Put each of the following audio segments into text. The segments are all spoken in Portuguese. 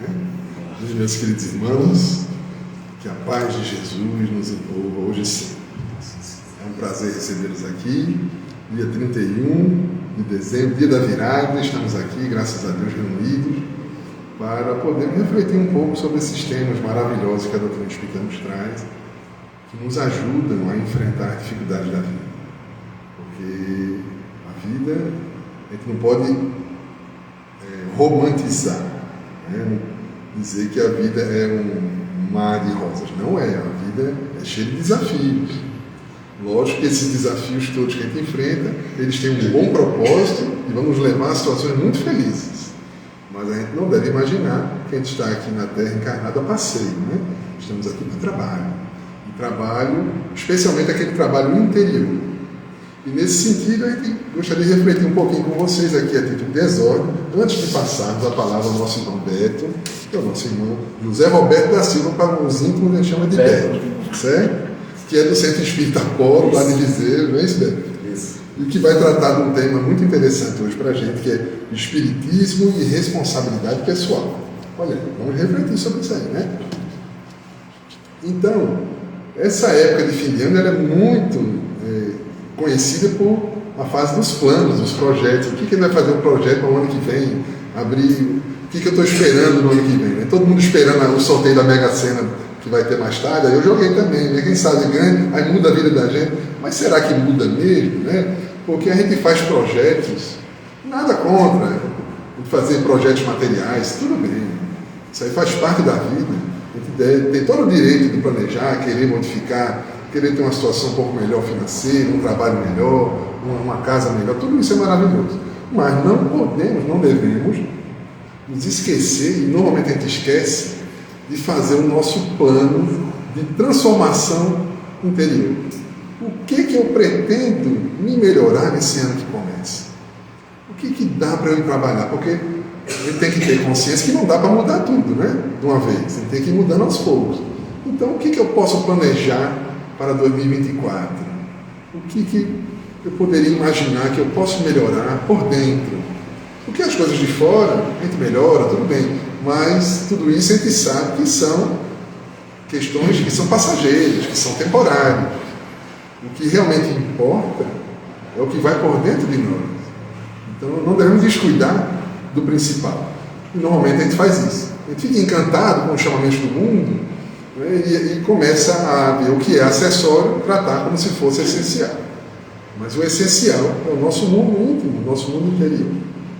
Né? Meus queridos irmãos, que a paz de Jesus nos envolva hoje e sempre. É um prazer recebê-los aqui, dia 31 de dezembro, dia da virada. Estamos aqui, graças a Deus, reunidos para poder refletir um pouco sobre esses temas maravilhosos que a doutrina espírita nos traz, que nos ajudam a enfrentar as dificuldades da vida. Porque a vida, a gente não pode romantizar, né? Dizer que a vida é um mar de rosas. Não é. A vida é cheia de desafios. Lógico que esses desafios todos que a gente enfrenta, eles têm um bom propósito e vão nos levar a situações muito felizes. Mas a gente não deve imaginar que a gente está aqui na Terra encarnado a passeio, né? Estamos aqui para trabalho. E trabalho, especialmente aquele trabalho interior. E nesse sentido, a gente gostaria de refletir um pouquinho com vocês aqui a título de exórdio, antes de passarmos a palavra ao nosso irmão Beto, que é o nosso irmão José Roberto da Silva, para os íntimos a gente chama de Beto, certo? Que é do Centro Espírita Polo, lá de Viseu, não é isso, Beto? Isso. E que vai tratar de um tema muito interessante hoje para a gente, que é espiritismo e responsabilidade pessoal. Olha, vamos refletir sobre isso aí, né? Então, essa época de fim de ano ela é muito conhecida por a fase dos planos, dos projetos. O que ele vai fazer um projeto para o ano que vem? Abrir. O que eu estou esperando no ano que vem? Né? Todo mundo esperando o sorteio da Mega Sena que vai ter mais tarde. Aí eu joguei também, né? Quem sabe ganha, aí muda a vida da gente. Mas será que muda mesmo? Né? Porque a gente faz projetos, nada contra fazer projetos materiais, tudo bem. Isso aí faz parte da vida. A gente tem todo o direito de planejar, querer modificar, querer ter uma situação um pouco melhor financeira, um trabalho melhor, uma casa melhor, tudo isso é maravilhoso. Mas não podemos, não devemos nos esquecer, e normalmente a gente esquece, de fazer o nosso plano de transformação interior. O que eu pretendo me melhorar nesse ano que começa? O que dá para eu trabalhar? Porque a gente tem que ter consciência que não dá para mudar tudo, né? De uma vez. Você tem que ir mudando aos poucos. Então, o que eu posso planejar para 2024? O que eu poderia imaginar que eu posso melhorar por dentro? Porque as coisas de fora, a gente melhora, tudo bem, mas tudo isso a gente sabe que são questões que são passageiras, que são temporárias. O que realmente importa é o que vai por dentro de nós. Então não devemos descuidar do principal. E normalmente a gente faz isso. A gente fica encantado com os chamamentos do mundo, né, e começa a ver o que é acessório, tratar como se fosse essencial. Mas o essencial é o nosso mundo íntimo, o nosso mundo interior.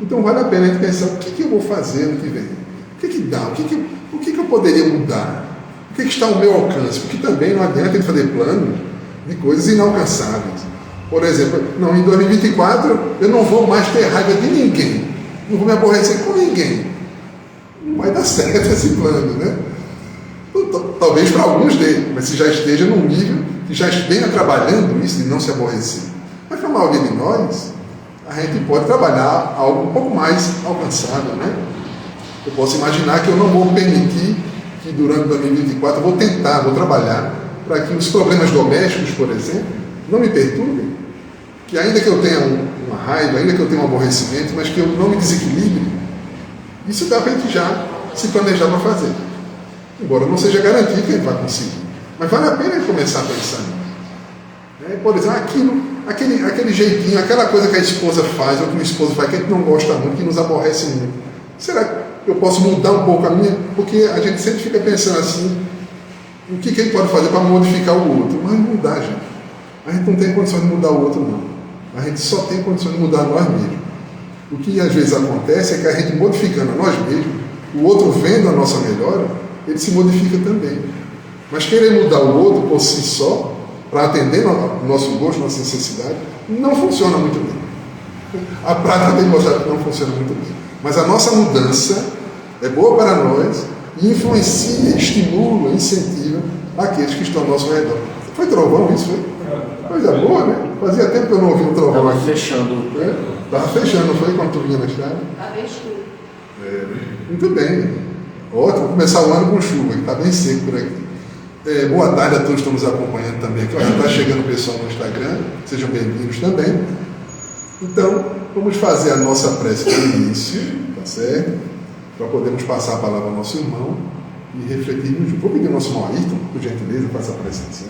Então vale a pena a gente pensar o que eu vou fazer no que vem. O que dá? O que eu poderia mudar? O que está ao meu alcance? Porque também não adianta a gente fazer planos de coisas inalcançáveis. Por exemplo, em 2024 eu não vou mais ter raiva de ninguém. Não vou me aborrecer com ninguém. Não vai dar certo esse plano, né? Talvez para alguns dê, mas se já esteja num nível que já venha trabalhando isso de não se aborrecer. Mas para a maioria de nós, a gente pode trabalhar algo um pouco mais alcançável, né? Eu posso imaginar que eu não vou permitir que durante 2024 eu vou trabalhar para que os problemas domésticos, por exemplo, não me perturbem, que ainda que eu tenha uma raiva, ainda que eu tenha um aborrecimento, mas que eu não me desequilibre. Isso dá para a gente já se planejar para fazer. Embora não seja garantido que a gente vai conseguir. Mas vale a pena começar a pensar nisso. Por exemplo, aquele jeitinho, aquela coisa que a esposa faz, ou que o esposo faz, que a gente não gosta muito, que nos aborrece muito. Será que eu posso mudar um pouco a minha? Porque a gente sempre fica pensando assim, o que a gente pode fazer para modificar o outro? Mas não dá, gente. A gente não tem condições de mudar o outro, não. A gente só tem condições de mudar nós mesmos. O que às vezes acontece é que a gente modificando a nós mesmos, o outro vendo a nossa melhora, ele se modifica também. Mas querer mudar o outro por si só, para atender o nosso gosto, nossa necessidade, não funciona muito bem. A prática tem mostrado que não funciona muito bem. Mas a nossa mudança é boa para nós e influencia, estimula, incentiva aqueles que estão ao nosso redor. Foi trovão isso, foi? Coisa boa, né? Fazia tempo que eu não ouvi um trovão aqui. Estava fechando, não foi? Quando tu vinha na estrada? Está bem escuro. Muito bem. Ótimo, começar o ano com chuva, que está bem seco por aqui. Boa tarde a todos que estão nos acompanhando também aqui. Já está chegando o pessoal no Instagram, sejam bem-vindos também. Então, vamos fazer a nossa prece para o início, tá certo? para podermos passar a palavra ao nosso irmão e refletirmos juntos. Vou pedir ao nosso irmão Ayrton, por gentileza, faça a presença.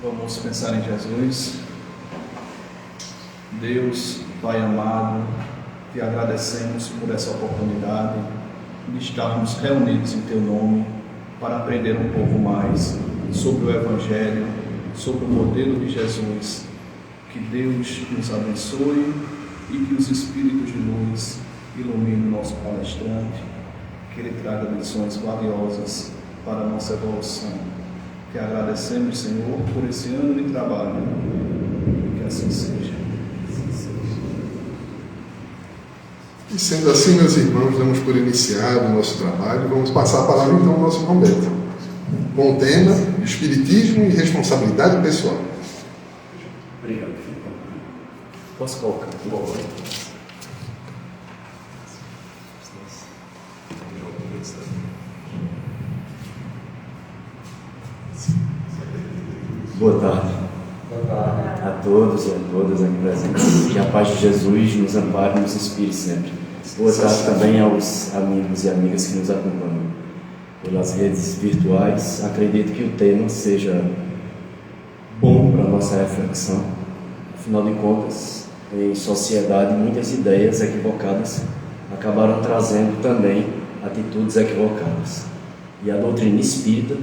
Vamos pensar em Jesus. Deus, Pai amado, te agradecemos por essa oportunidade de estarmos reunidos em Teu nome para aprender um pouco mais sobre o Evangelho, sobre o modelo de Jesus. Que Deus nos abençoe e que os Espíritos de luz iluminem o nosso palestrante, que Ele traga lições valiosas para a nossa evolução. Que agradecemos, Senhor, por esse ano de trabalho. Que assim seja. E sendo assim, meus irmãos, damos por iniciado o nosso trabalho. Vamos passar a palavra então ao nosso irmão Beto, com o tema Espiritismo e Responsabilidade Pessoal. Obrigado. Posso colocar? Boa tarde. A todos e a todas aqui presentes. Que a paz de Jesus nos ampare e nos inspire sempre. Boa tarde também aos amigos e amigas que nos acompanham pelas redes virtuais. Acredito que o tema seja bom para a nossa reflexão. Afinal de contas, em sociedade, muitas ideias equivocadas acabaram trazendo também atitudes equivocadas. E a doutrina espírita,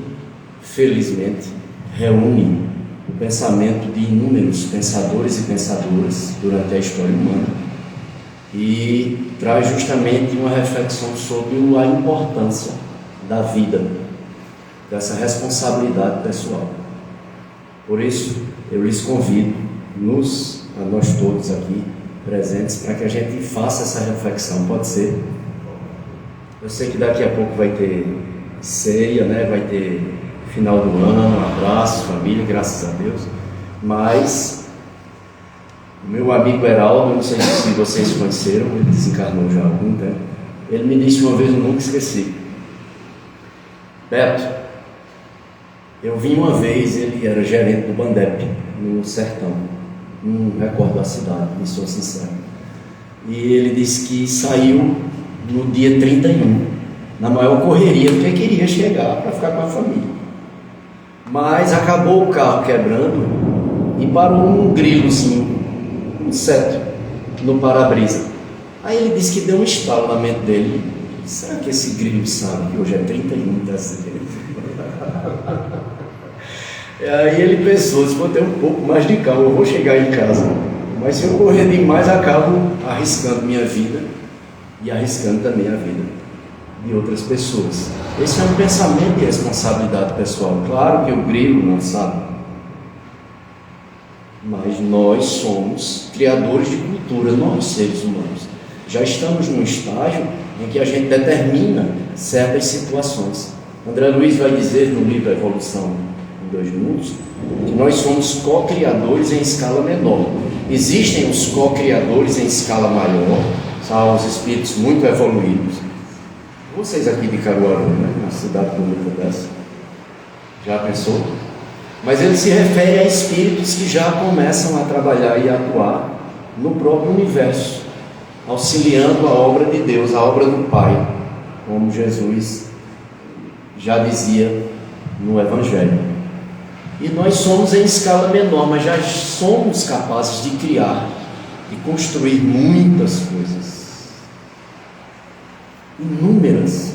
felizmente, reúne o pensamento de inúmeros pensadores e pensadoras durante a história humana e traz justamente uma reflexão sobre a importância da vida, dessa responsabilidade pessoal. Por isso, eu lhes convido, a nós todos aqui presentes, para que a gente faça essa reflexão. Pode ser? Eu sei que daqui a pouco vai ter ceia, né? Vai ter final do ano, abraço, família, graças a Deus. Mas o meu amigo Heraldo, não sei se vocês conheceram, ele desencarnou já há algum tempo. Ele me disse uma vez, eu nunca esqueci: Beto, eu vim uma vez, ele era gerente do Bandep, no sertão, não recordo a cidade, me sou sincero. E ele disse que saiu no dia 31, na maior correria, porque queria chegar para ficar com a família. Mas acabou o carro quebrando e parou um grilozinho, um inseto, no para-brisa. Aí ele disse que deu um estalo na mente dele: será que esse grilo sabe que hoje é 31 de dezembro? Aí ele pensou, se vou ter um pouco mais de calma, eu vou chegar em casa, mas se eu correr demais, acabo arriscando minha vida e arriscando também a vida de outras pessoas. Esse é um pensamento de responsabilidade pessoal. Claro que o grilo não sabe, mas nós somos criadores de cultura, nós seres humanos. Já estamos num estágio em que a gente determina certas situações. André Luiz vai dizer no livro Evolução em 2 Mundos que nós somos co-criadores em escala menor. Existem os co-criadores em escala maior, são os espíritos muito evoluídos. Vocês aqui de Caruaru, né? Uma cidade bonita dessa, já pensou? Mas ele se refere a espíritos que já começam a trabalhar e a atuar no próprio universo, auxiliando a obra de Deus, a obra do Pai, como Jesus já dizia no Evangelho. E nós somos em escala menor, mas já somos capazes de criar e construir muitas coisas, inúmeras.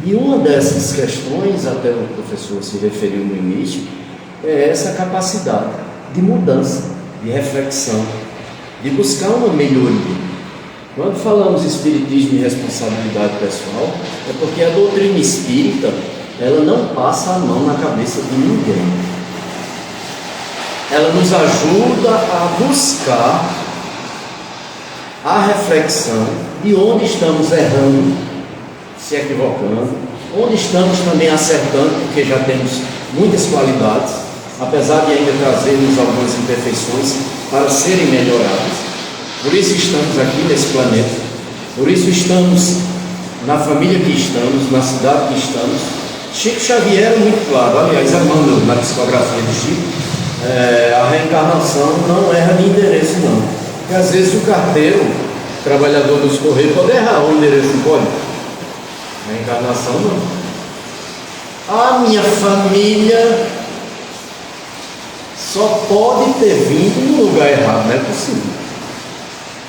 E uma dessas questões, até o professor se referiu no início, é essa capacidade de mudança, de reflexão, de buscar uma melhoria. Quando falamos espiritismo e responsabilidade pessoal, é porque a doutrina espírita, ela não passa a mão na cabeça de ninguém. Ela nos ajuda a buscar a reflexão de onde estamos errando, se equivocando, onde estamos também acertando, porque já temos muitas qualidades, apesar de ainda trazermos algumas imperfeições para serem melhoradas. Por isso estamos aqui nesse planeta, por isso estamos na família que estamos, na cidade que estamos. Chico Xavier é muito claro, aliás, amando na psicografia de Chico, a reencarnação não erra de endereço não, Porque às vezes o carteiro, o trabalhador dos Correios, pode errar o endereço, não pode? Na encarnação não. A minha família só pode ter vindo no lugar errado, não é possível.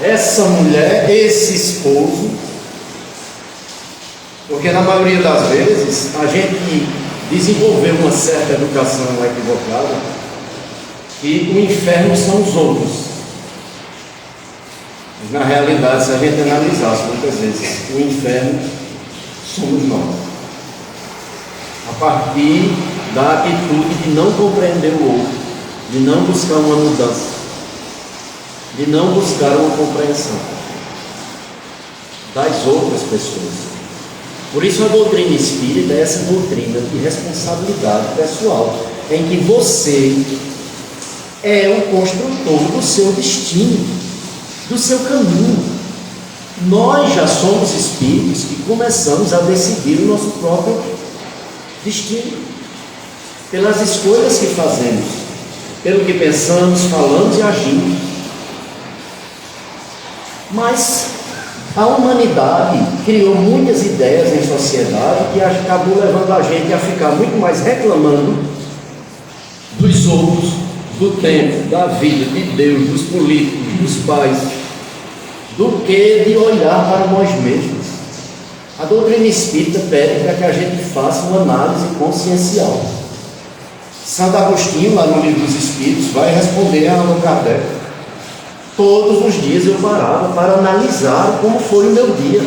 Essa mulher, esse esposo, porque na maioria das vezes a gente desenvolveu uma certa educação equivocada e o inferno são os outros. Mas na realidade, se a gente analisasse muitas vezes, o inferno somos nós. A partir da atitude de não compreender o outro, de não buscar uma mudança, de não buscar uma compreensão das outras pessoas. Por isso a doutrina espírita é essa doutrina de responsabilidade pessoal, em que você é o construtor do seu destino, do seu caminho. Nós já somos espíritos que começamos a decidir o nosso próprio destino, pelas escolhas que fazemos, pelo que pensamos, falamos e agimos. Mas a humanidade criou muitas ideias em sociedade que acabou levando a gente a ficar muito mais reclamando dos outros, do tempo, da vida, de Deus, dos políticos, dos pais, do que de olhar para nós mesmos. A doutrina espírita pede para que a gente faça uma análise consciencial. Santo Agostinho, lá no Livro dos Espíritos, vai responder a Allan Kardec. Todos os dias eu parava para analisar como foi o meu dia.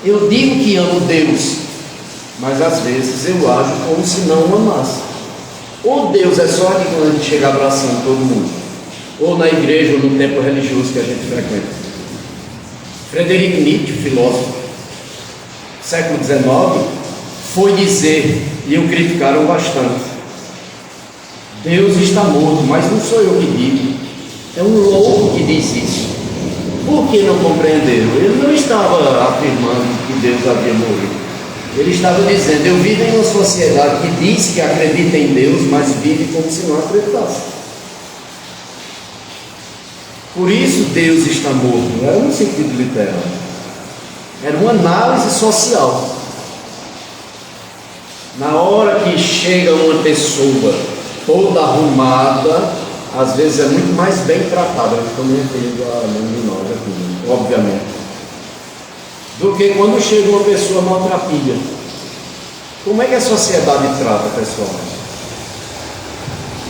Eu digo que amo Deus, mas às vezes eu ajo como se não o amasse. Ou Deus é só aqui quando a gente chega abraçando todo mundo, ou na igreja ou no templo religioso que a gente frequenta. Frederico Nietzsche, filósofo, século XIX, foi dizer, e o criticaram bastante: Deus está morto, mas não sou eu que digo, é um louco que diz isso. Por que não compreenderam? Ele não estava afirmando que Deus havia morrido. Ele estava dizendo: eu vivo em uma sociedade que diz que acredita em Deus, mas vive como se não acreditasse. Por isso Deus está morto. Não era um sentido literal, era uma análise social. Na hora que chega uma pessoa toda arrumada, às vezes é muito mais bem tratada, eu estou me referindo a nenhum de nós aqui, obviamente, do que quando chega uma pessoa maltrapilha. Como é que a sociedade trata, pessoal?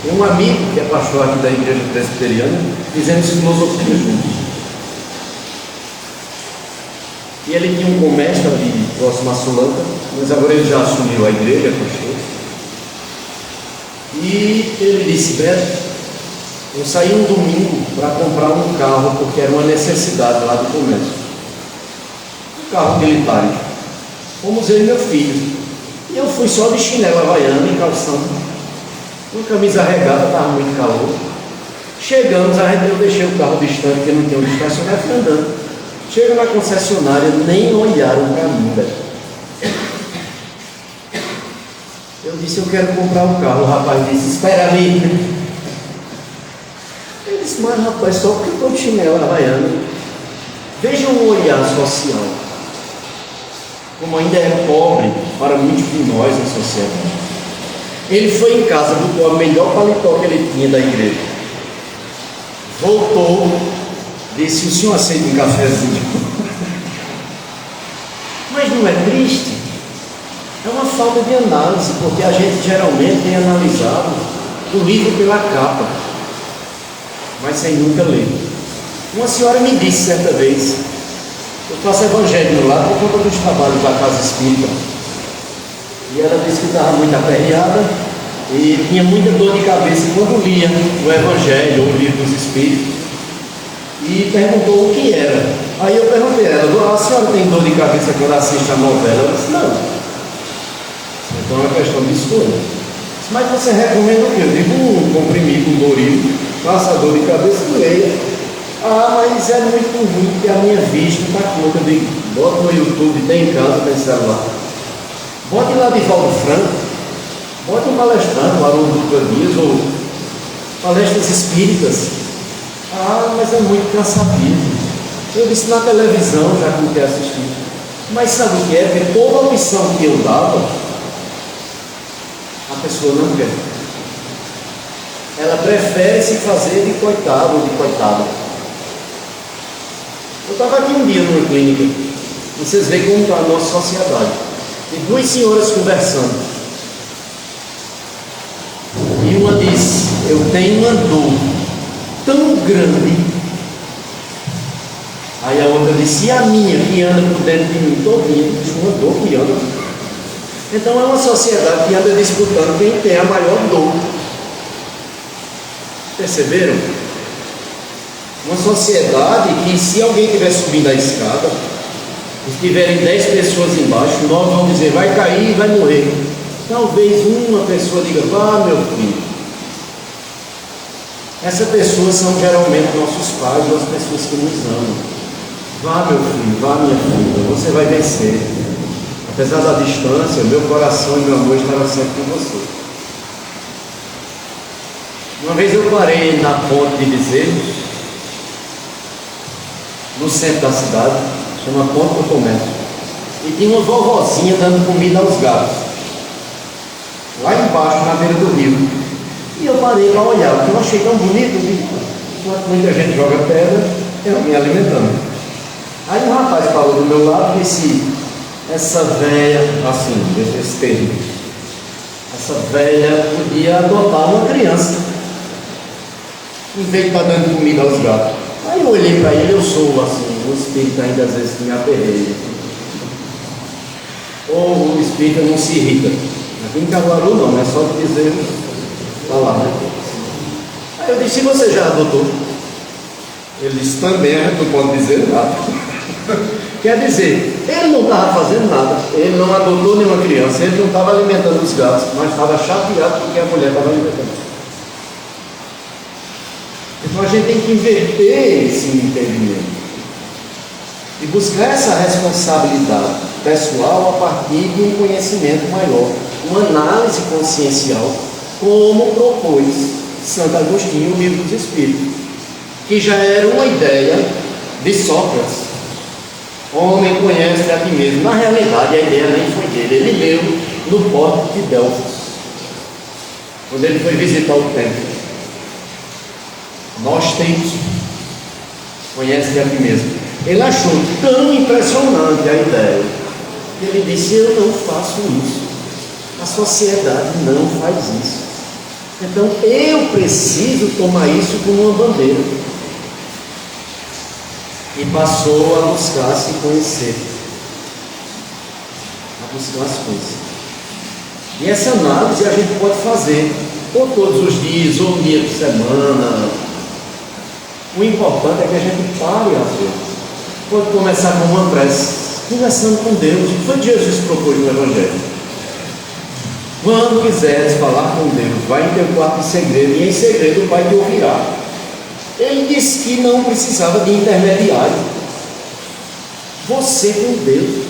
Tem um amigo que é pastor aqui da igreja presbiteriana, fizemos filosofia juntos. E ele tinha um comércio ali próximo a Sulanca, mas agora ele já assumiu a igreja, pastor. E ele disse: Beto, eu saí um domingo para comprar um carro, porque era uma necessidade lá do comércio. Um carro militar. Fomos eu e meu filho. E eu fui só de chinelo havaiana e calção, com camisa regata, estava muito calor. Chegamos, eu deixei o carro distante, porque não tinha onde estacionar, e fui andando. Chega na concessionária, nem olharam para mim, velho. Eu disse: eu quero comprar um carro. O rapaz disse: espera ali. Eu disse: mas rapaz, só porque eu estou de chinelo havaiano. Vejam o olhar social, como ainda é pobre para muitos de nós na sociedade. Ele foi em casa, botou a melhor paletó que ele tinha da igreja, voltou, disse: o senhor aceita um cafezinho? Mas não é triste? É uma falta de análise, porque a gente geralmente tem analisado o livro pela capa, mas sem nunca ler. Uma senhora me disse certa vez: eu faço evangelho lá por conta dos trabalhos da casa espírita. E ela disse que estava muito aperreada e tinha muita dor de cabeça quando lia o evangelho ou o livro dos espíritos. E perguntou o que era. Aí eu perguntei a ela: a senhora tem dor de cabeça quando assiste a novela? Ela disse: não. Então é uma questão de escolha. Mas você recomenda o quê? Eu digo: um comprimido, um Doril, faça a dor de cabeça e leia. Ah, mas é muito ruim porque a minha vista está curta. Eu digo: bota no YouTube, tem em casa, tem celular. Bote lá de Valdo Franco, bote um palestrante, o Haroldo Dutra Dias, ou palestras espíritas. Ah, mas é muito cansativo. Eu disse na televisão, já que não quer assistir. Mas sabe o que é? Porque toda opção que eu dava, a pessoa não quer. Ela prefere se fazer de coitado ou de coitada. Eu estava aqui um dia numa clínica. Vocês veem como está a nossa sociedade. E duas senhoras conversando. E uma disse: eu tenho uma dor tão grande. Aí a outra disse: e a minha que anda por dentro de mim todinha? Uma dor que anda. Então é uma sociedade que anda disputando quem tem a maior dor. Perceberam? Uma sociedade que, se alguém estiver subindo a escada, e tiverem 10 pessoas embaixo, 9 vão dizer: vai cair e vai morrer. Talvez uma pessoa diga: vá, meu filho. Essas pessoas são geralmente nossos pais ou as pessoas que nos amam. Vá, meu filho, vá, minha filha, você vai vencer. Apesar da distância, meu coração e meu amor estarão sempre com você. Uma vez eu parei na ponte de Bezerros, no centro da cidade, chama Ponte do Comércio, e tinha uma vovozinha dando comida aos gatos, lá embaixo, na beira do rio. E eu parei para olhar, porque eu achei tão bonito. Enquanto muita gente joga pedra, eu me alimentando. Aí um rapaz parou do meu lado e disse: essa velha, assim, esse termo, essa velha podia adotar uma criança, em vez de estar dando comida aos gatos. Aí eu olhei para ele, eu sou assim, o espírito ainda às vezes me aperreia. Ou o espírito não se irrita. Aqui em Caruaru não, é só de dizer, está lá, né? Aí eu disse: e você já adotou? Ele disse: também, a gente não pode dizer nada. Quer dizer, ele não estava fazendo nada, ele não adotou nenhuma criança, ele não estava alimentando os gatos, mas estava chateado porque a mulher estava alimentando. Então a gente tem que inverter esse entendimento e buscar essa responsabilidade pessoal a partir de um conhecimento maior, uma análise consciencial, como propôs Santo Agostinho no Livro dos Espíritos, que já era uma ideia de Sócrates. Homem, conhece a ti mesmo. Na realidade, a ideia nem foi dele. Ele leu no Porto de Delfos, quando ele foi visitar o templo. Nós temos, conhece a ti mesmo. Ele achou tão impressionante a ideia que ele disse: eu não faço isso. A sociedade não faz isso. Então eu preciso tomar isso como uma bandeira. E passou a buscar se conhecer, a buscar as coisas. E essa análise a gente pode fazer ou todos os dias, ou um dia por semana. O importante é que a gente pare às vezes. Pode começar com uma prece, conversando com Deus. O que foi que Jesus propôs no Evangelho? Quando quiseres falar com Deus, vai em teu quarto em segredo, e em segredo o Pai te ouvirá. Ele disse que não precisava de intermediário. Você com Deus.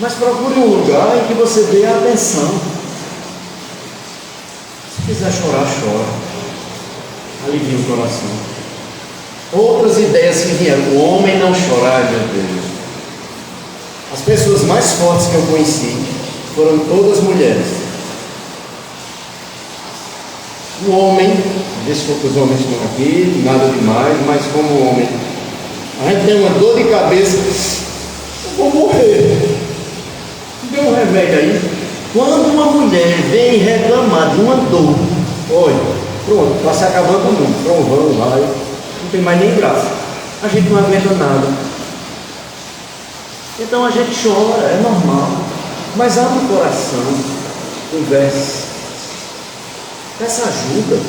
Mas procure um lugar em que você dê atenção. Se quiser chorar, chora. Alivia o coração. Outras ideias que vieram. O homem não chorar, meu Deus. As pessoas mais fortes que eu conheci foram todas mulheres. O homem, desculpa os homens que estão aqui, nada demais, mas como homem, a gente tem uma dor de cabeça, eu vou morrer. Dê um remédio aí. Quando uma mulher vem reclamar de uma dor, olha, pronto, está se acabando o mundo, trovão, vai, não tem mais nem graça. A gente não aguenta nada. Então a gente chora, é normal, mas abre o coração, converse. Peça ajuda.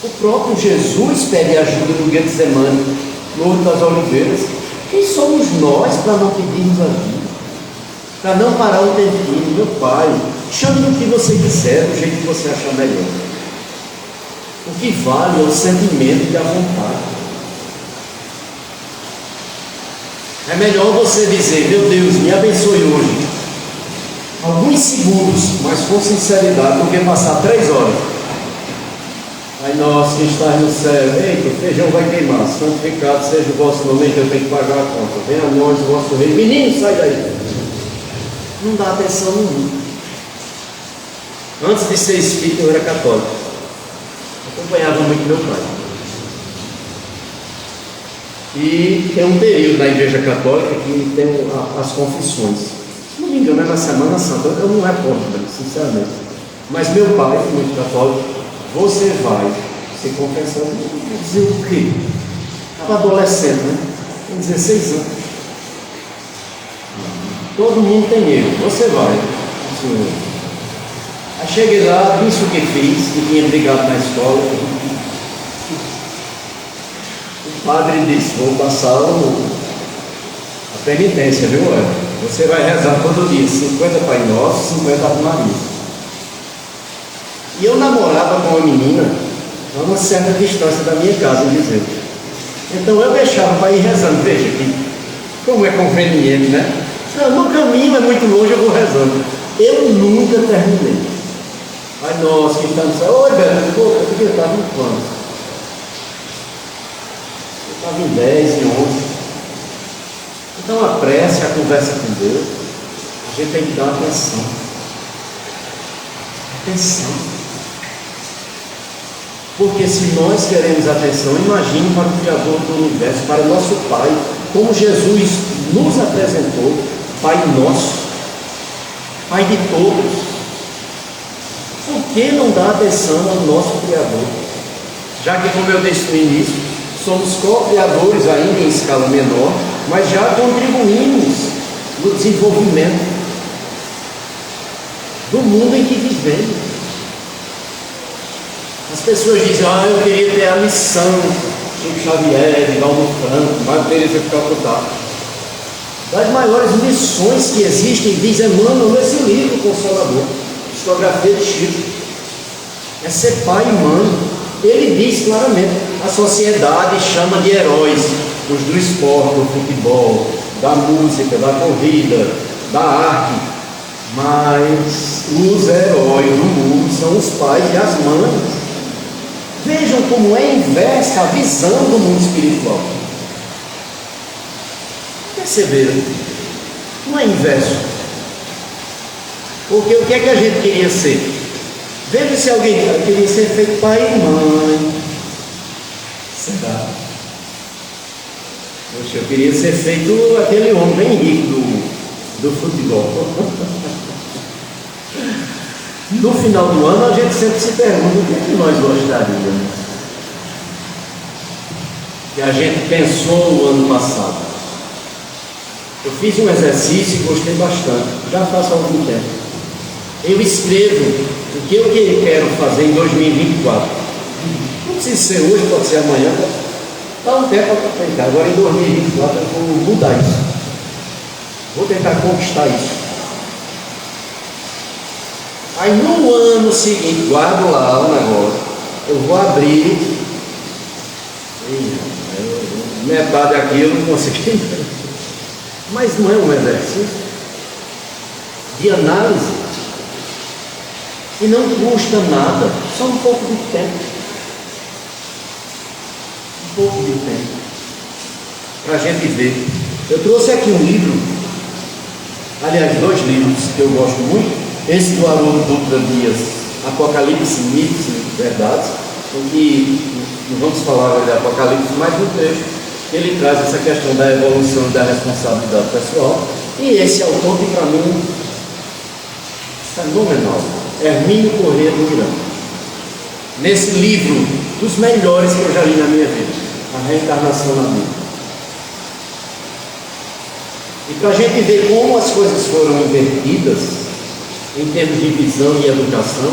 O próprio Jesus pede ajuda no Getsemane, no Horto das Oliveiras. Quem somos nós para não pedirmos ajuda? Para não parar um tempinho? Meu Pai, chame o que você quiser, do jeito que você achar melhor. O que vale é o sentimento e a vontade. É melhor você dizer: meu Deus, me abençoe hoje, alguns segundos, mas com sinceridade, do que passar 3 horas Pai nosso que estás no céu, eita, o feijão vai queimar, santificado seja o vosso nome, que eu tenho que pagar a conta. Venha a nós o vosso reino. Menino, sai daí. Não dá atenção no mundo. Antes de ser espírita, eu era católico. Acompanhava muito meu pai. E tem um período na Igreja Católica que tem as confissões. Se não me engano, é na Semana Santa. Eu não recordo, sinceramente. Mas meu pai, muito católico, você vai se confessar. Dizer o quê? Estava adolescente, né? Com 16 anos. Todo mundo tem erro. Você vai. Aí cheguei lá, disse o que fiz, que tinha brigado na escola. O padre disse: vou passar a penitência, viu? Você vai rezar todo dia 50 Pai Nosso, 50 Ave Maria. E eu namorava com uma menina a uma certa distância da minha casa, em Viseu. Então eu deixava para ir rezando. Veja aqui, como é conveniente, né? No caminho é muito longe, eu vou rezando. Eu nunca terminei. Pai nosso que está no céu. Oi, Beto, pô, eu podia estar no plano. Eu estava em 10, em 11. Então a prece, a conversa com Deus, a gente tem que dar atenção. Atenção. Porque se nós queremos atenção, imagine para o Criador do Universo, para o nosso Pai, como Jesus nos apresentou, Pai nosso, Pai de todos. Por que não dar atenção ao nosso Criador? Já que, como eu disse no início, somos co-criadores ainda em escala menor, mas já contribuímos no desenvolvimento do mundo em que vivemos. As pessoas dizem: eu queria ter a missão de Xavier, de Valdo Franco, mas eu queria ficar ocultado. Das maiores missões que existem, diz Emmanuel nesse livro Consolador, Psicografia de Chico, é ser pai e mãe. Ele diz claramente: a sociedade chama de heróis os do esporte, do futebol, da música, da corrida, da arte, mas os heróis do mundo são os pais e as mães. Vejam como é inversa a visão do mundo espiritual. Perceberam? Não é inverso. Porque o que é que a gente queria ser? Veja se alguém queria ser feito pai e mãe. Será? Poxa, eu queria ser feito aquele homem bem rico do futebol. No final do ano, a gente sempre se pergunta o que é que nós gostaríamos, que a gente pensou no ano passado. Eu fiz um exercício e gostei bastante, já faço há algum tempo. Eu escrevo o que eu quero fazer em 2024. Não precisa ser hoje, pode ser amanhã, dá um tempo para tentar. Agora em 2024 eu vou mudar isso. Vou tentar conquistar isso. Aí no ano seguinte, guardo lá o negócio, eu vou abrir, metade daquilo não consegui, mas não é um exercício de análise, e não custa nada, só um pouco de tempo, para a gente ver. Eu trouxe aqui um livro, aliás, 2 livros que eu gosto muito. Esse do Haroldo Dutra Dias, Apocalipse, Mitos e Verdades, em que não vamos falar de Apocalipse, mas no trecho ele traz essa questão da evolução e da responsabilidade pessoal. E esse autor que para mim é fenomenal, Hermínio Corrêa do Miranda. Nesse livro, dos melhores que eu já li na minha vida, A Reencarnação na Vida. E para a gente ver como as coisas foram invertidas em termos de visão e educação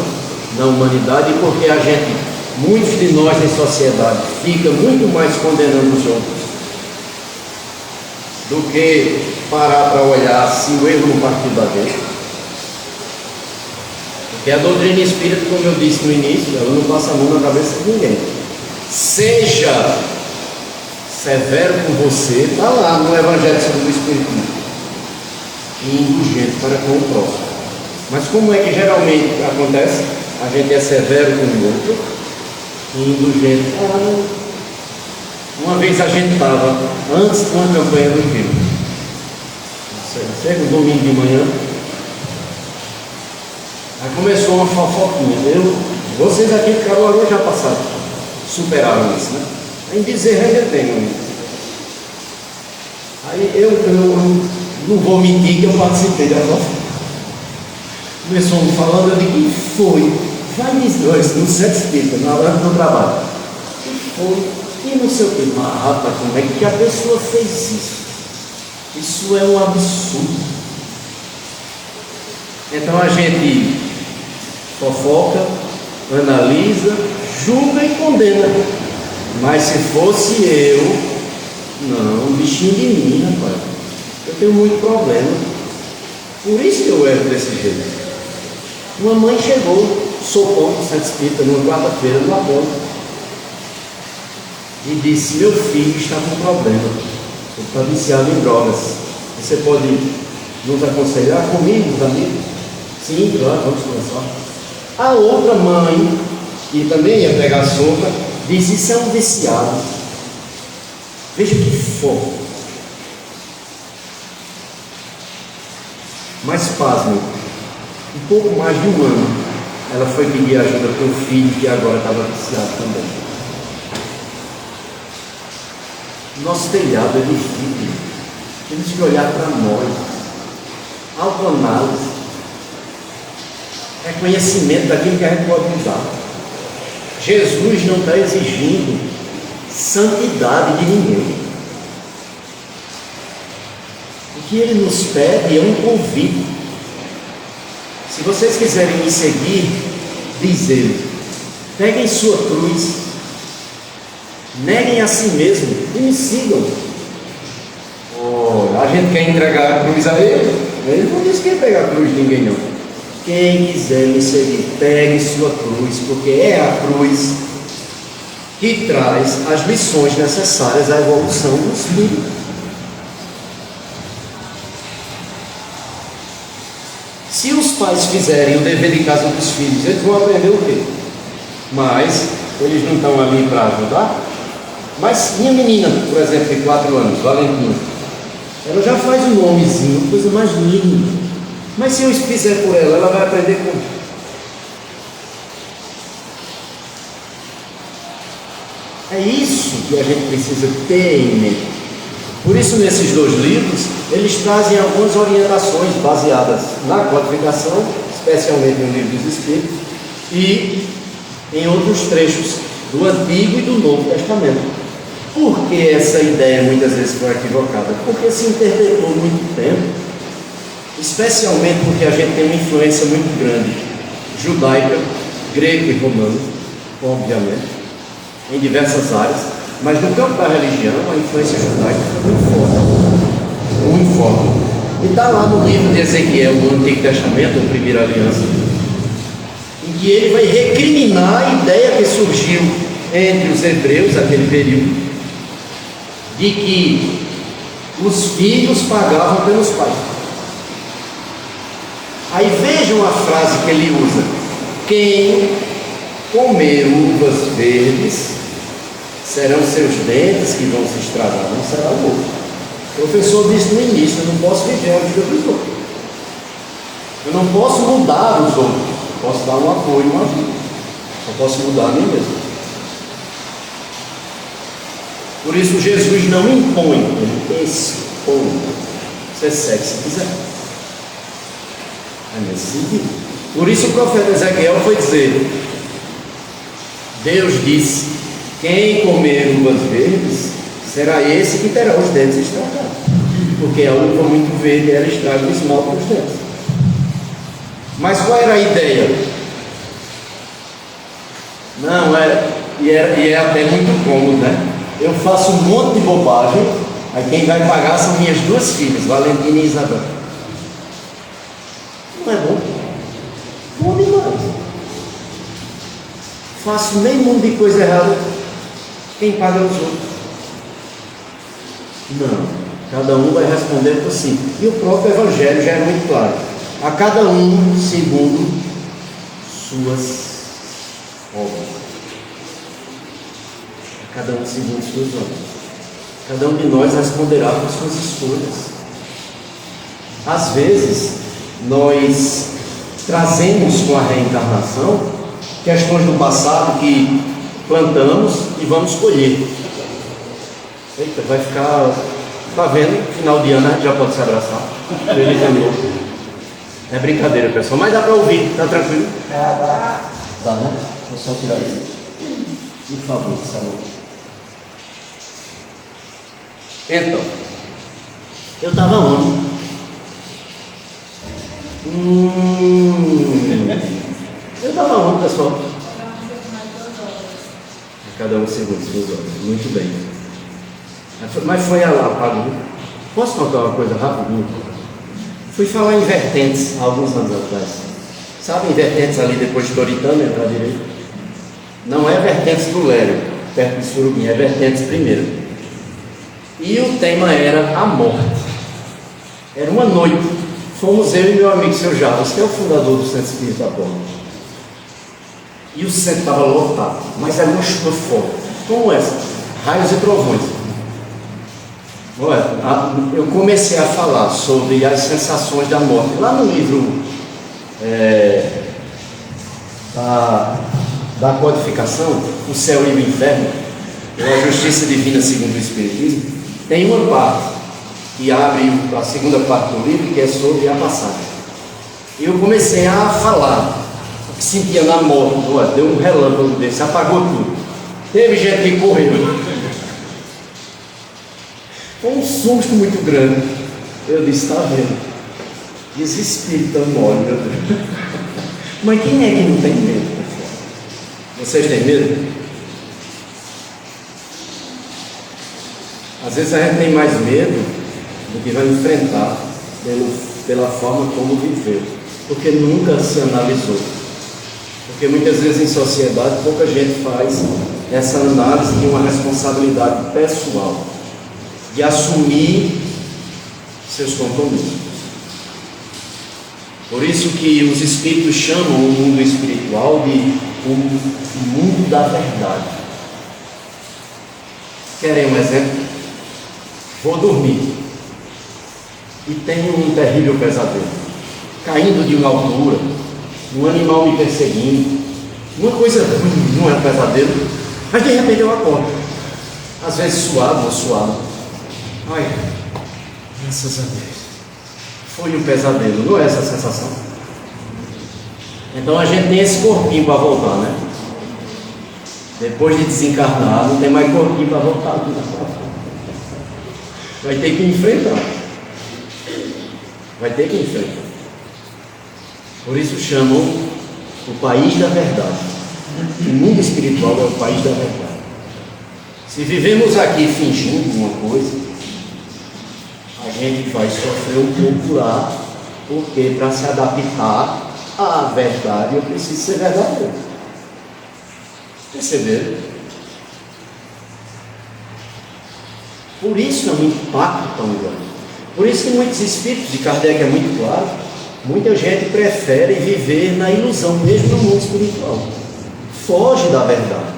na humanidade, porque a gente, muitos de nós em sociedade, fica muito mais condenando os outros do que parar para olhar se o erro não partiu da gente. Porque a doutrina espírita, como eu disse no início, ela não passa a mão na cabeça de ninguém. Seja severo com você, está lá no Evangelho segundo o Espiritismo, e indulgente para com o próximo. Mas como é que geralmente acontece? A gente é severo com o outro indo gente. Uma vez a gente estava, antes de uma campanha do Rio, chega um domingo de manhã, aí começou uma fofoquinha. Vocês aqui de Caruaru já passaram, superaram isso, né? Em Bezerra ainda tem ainda. Aí eu não vou mentir que eu participei da fofoca. Começou falando, eu digo, que foi? Vai dizer, no centro espírita, na hora do trabalho. Que foi? E não sei o que, mas rapaz, como é que a pessoa fez isso? Isso é um absurdo. Então a gente fofoca, analisa, julga e condena. Mas se fosse eu, não, bichinho de mim, rapaz. Eu tenho muito problema. Por isso que eu erro desse jeito. Uma mãe chegou, socou no centro espírita numa quarta-feira, numa ponta. E disse, meu filho está com problema, ele está viciado em drogas. Você pode nos aconselhar comigo, os amigos? Sim, claro, vamos conversar. A outra mãe, que também ia pegar sopa, disse, isso é um viciado. Veja que fogo. Mas pasmem, um pouco mais de um ano, ela foi pedir ajuda para o filho que agora estava viciado também. Nosso telhado é difícil. Temos que olhar para nós. Autoanálise. Reconhecimento daquilo que a gente pode mudar. Jesus não está exigindo santidade de ninguém. O que Ele nos pede é um convite. Se vocês quiserem me seguir, diz Ele, peguem sua cruz, neguem a si mesmo e me sigam. A gente quer entregar a cruz a Ele. Ele não disse que ia pegar a cruz de ninguém, não. Quem quiser me seguir, pegue sua cruz, porque é a cruz que traz as lições necessárias à evolução do espírito. Se os pais fizerem o dever de casa dos filhos, eles vão aprender o quê? Mas eles não estão ali para ajudar. Mas minha menina, por exemplo, de 4 anos, Valentina, ela já faz um nomezinho, coisa mais linda. Mas se eu fizer por ela, ela vai aprender como? É isso que a gente precisa ter em mente. Por isso, nesses 2 livros, eles trazem algumas orientações baseadas na codificação, especialmente no Livro dos Espíritos, e em outros trechos do Antigo e do Novo Testamento. Por que essa ideia muitas vezes foi equivocada? Porque se interpretou muito tempo, especialmente porque a gente tem uma influência muito grande judaica, grego e romano, obviamente, em diversas áreas, mas no campo da religião a influência judaica foi muito forte. Muito forte. E está lá no livro de Ezequiel, no Antigo Testamento, a Primeira Aliança, em que ele vai recriminar a ideia que surgiu entre os hebreus naquele período, de que os filhos pagavam pelos pais. Aí vejam a frase que ele usa: quem comer uvas verdes, serão seus dentes que vão se estragar, não será o outro. O professor disse no início, eu não posso viver a vida dos outros. Eu não posso mudar os outros. Posso dar um apoio, uma vida. Só posso mudar a mim mesmo. Por isso Jesus não impõe, ele expõe. Você segue se quiser. É nesse sentido. Por isso o profeta Ezequiel foi dizer, Deus disse, quem comer uvas verdes, será esse que terá os dentes estragados. Porque a uva muito verde ela estraga o esmalte dos dentes. Mas qual era a ideia? Não, e é até muito cômodo, né? Eu faço um monte de bobagem, aí quem vai pagar são minhas 2 filhas, Valentina e Isabel. Não é bom? Bom demais. Faço meio mundo de coisa errada, quem paga é os outros. Não, cada um vai responder por si. E o próprio Evangelho já é muito claro. A cada um segundo suas obras. cada um segundo suas obras. Cada um de nós responderá por suas escolhas. Às vezes, nós trazemos com a reencarnação questões do passado que plantamos e vamos colher. Eita, vai ficar... Tá vendo? Final de ano a gente já pode se abraçar. Feliz ano novo. É brincadeira, pessoal, mas dá para ouvir, tá tranquilo? Dá, né? Vou só tirar isso. Por favor, saúde. Então, eu estava onde? Eu estava onde, pessoal? Cada um segundo, suas horas. Muito bem. Mas foi apagado. Posso contar uma coisa rapidinho? Fui falar em vertentes há alguns anos atrás. Sabe, em vertentes ali depois de Toritama, entrar à direita? Não é vertentes do Lério, perto de Surubim, é vertentes primeiro. E o tema era a morte. Era uma noite. Fomos eu e meu amigo Seu Jarbas, que é o fundador do Centro Espírita Apolo. E o centro estava lotado, mas era uma chuva forte. Como essa? Raios e trovões. Olha, eu comecei a falar sobre as sensações da morte. Lá no livro da codificação, O Céu e o Inferno, a Justiça Divina segundo o Espiritismo, tem uma parte que abre a segunda parte do livro, que é sobre a passagem. Eu comecei a falar o que sentia na morte. Olha, deu um relâmpago desse, apagou tudo. Teve gente que correu. Foi um susto muito grande. Eu disse, está vendo? Esse espírito mole, meu Deus. Mas quem é que não tem medo? Vocês têm medo? Às vezes a gente tem mais medo do que vai enfrentar pela forma como viveu, porque nunca se analisou. Porque muitas vezes em sociedade pouca gente faz essa análise de uma responsabilidade pessoal, de assumir seus compromissos. Por isso que os espíritos chamam o mundo espiritual de o mundo da verdade. Querem um exemplo? Vou dormir e tenho um terrível pesadelo, caindo de uma altura, um animal me perseguindo, uma coisa ruim, não é um pesadelo, mas de repente eu acordo, às vezes suado ou suado. Ai, graças a Deus, foi um pesadelo, não é essa a sensação? Então a gente tem esse corpinho para voltar, né? Depois de desencarnar, não tem mais corpinho para voltar. Vai ter que enfrentar. Vai ter que enfrentar. Por isso chamam o país da verdade. O mundo espiritual é o país da verdade. Se vivemos aqui fingindo uma coisa, a gente vai sofrer um pouco lá, porque para se adaptar à verdade eu preciso ser verdadeiro. Perceberam? Por isso é um impacto tão grande. Por isso que muitos espíritos, de Kardec é muito claro, muita gente prefere viver na ilusão, mesmo no mundo espiritual. Foge da verdade.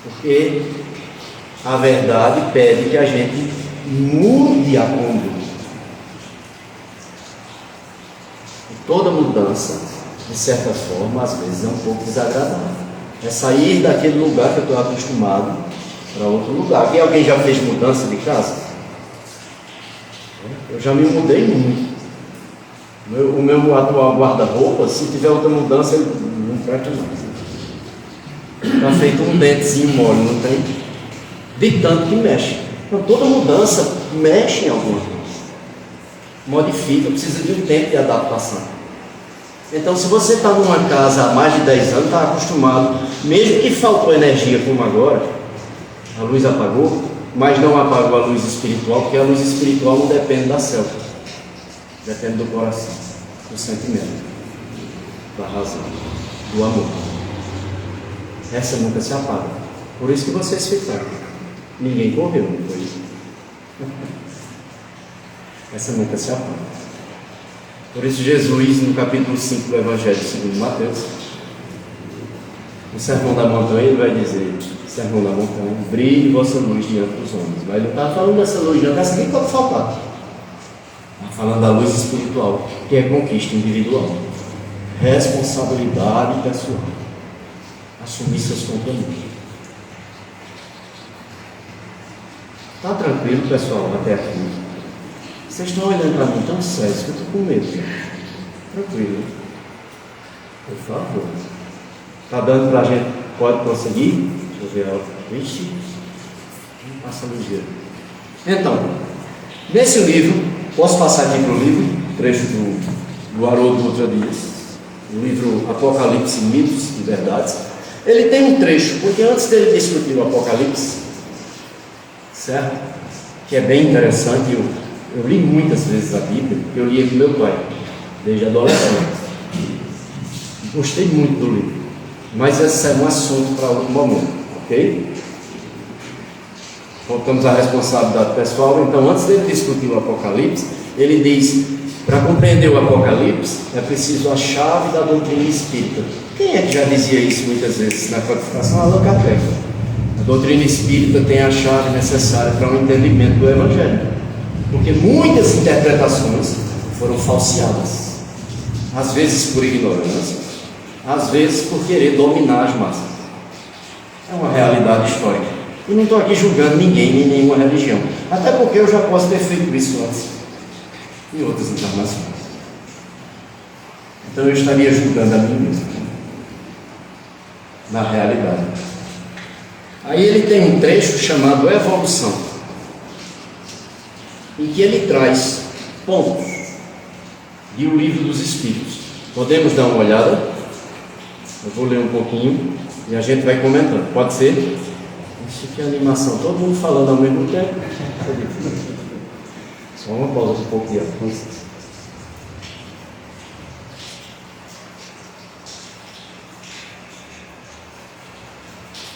Porque a verdade pede que a gente mude a conduta. E toda mudança, de certa forma, às vezes é um pouco desagradável. É sair daquele lugar que eu estou acostumado para outro lugar. E alguém já fez mudança de casa? Eu já me mudei muito. O meu atual guarda-roupa, se tiver outra mudança, ele não presta mais. Está feito um dentezinho mole, não tem? De tanto que mexe. Então toda mudança mexe em alguma coisa. Modifica, precisa de um tempo de adaptação. Então se você está numa casa há mais de 10 anos, está acostumado, mesmo que faltou energia como agora, a luz apagou, mas não apagou a luz espiritual, porque a luz espiritual não depende da célula, depende do coração, do sentimento, da razão, do amor. Essa nunca se apaga. Por isso que vocês ficaram. Ninguém correu, não foi isso? Essa nunca se apaga. Por isso Jesus, no capítulo 5 do Evangelho segundo Mateus, no Sermão da Montanha, ele vai dizer: Sermão da Montanha, brilhe vossa luz diante dos homens. Mas ele não está falando dessa luz, não, essa aqui pode faltar. Está falando da luz espiritual, que é conquista individual, responsabilidade pessoal, assumir seus compromissos. Está tranquilo, pessoal, até aqui? Vocês estão olhando para mim tão sérios que eu estou com medo. Tranquilo. Por favor. Está dando para a gente? Pode conseguir? Deixa eu ver a outra. Vixe, passa ligeiro. Então, nesse livro, posso passar aqui para o livro, trecho do Haroldo Dutra Dias, o livro Apocalipse, Mitos e Verdades. Ele tem um trecho, porque antes dele discutir o Apocalipse, certo? Que é bem interessante, eu li muitas vezes a Bíblia, porque eu lia com meu pai, desde adolescente. Gostei muito do livro, mas esse é um assunto para outro momento, ok? Voltamos à responsabilidade pessoal. Então, antes dele discutir o Apocalipse, ele diz: para compreender o Apocalipse é preciso a chave da doutrina espírita. Quem é que já dizia isso muitas vezes na codificação? Allan Kardec. A doutrina espírita tem a chave necessária para o entendimento do Evangelho, porque muitas interpretações foram falseadas, às vezes por ignorância, às vezes por querer dominar as massas. É uma realidade histórica. E não estou aqui julgando ninguém, nem nenhuma religião, até porque eu já posso ter feito isso antes em outras encarnações. Então eu estaria julgando a mim mesmo, na realidade. Aí ele tem um trecho chamado Evolução, em que ele traz pontos de O Livro dos Espíritos. Podemos dar uma olhada? Eu vou ler um pouquinho e a gente vai comentando. Pode ser? Isso aqui é animação, todo mundo falando ao mesmo tempo. Só uma pausa um pouco de ar.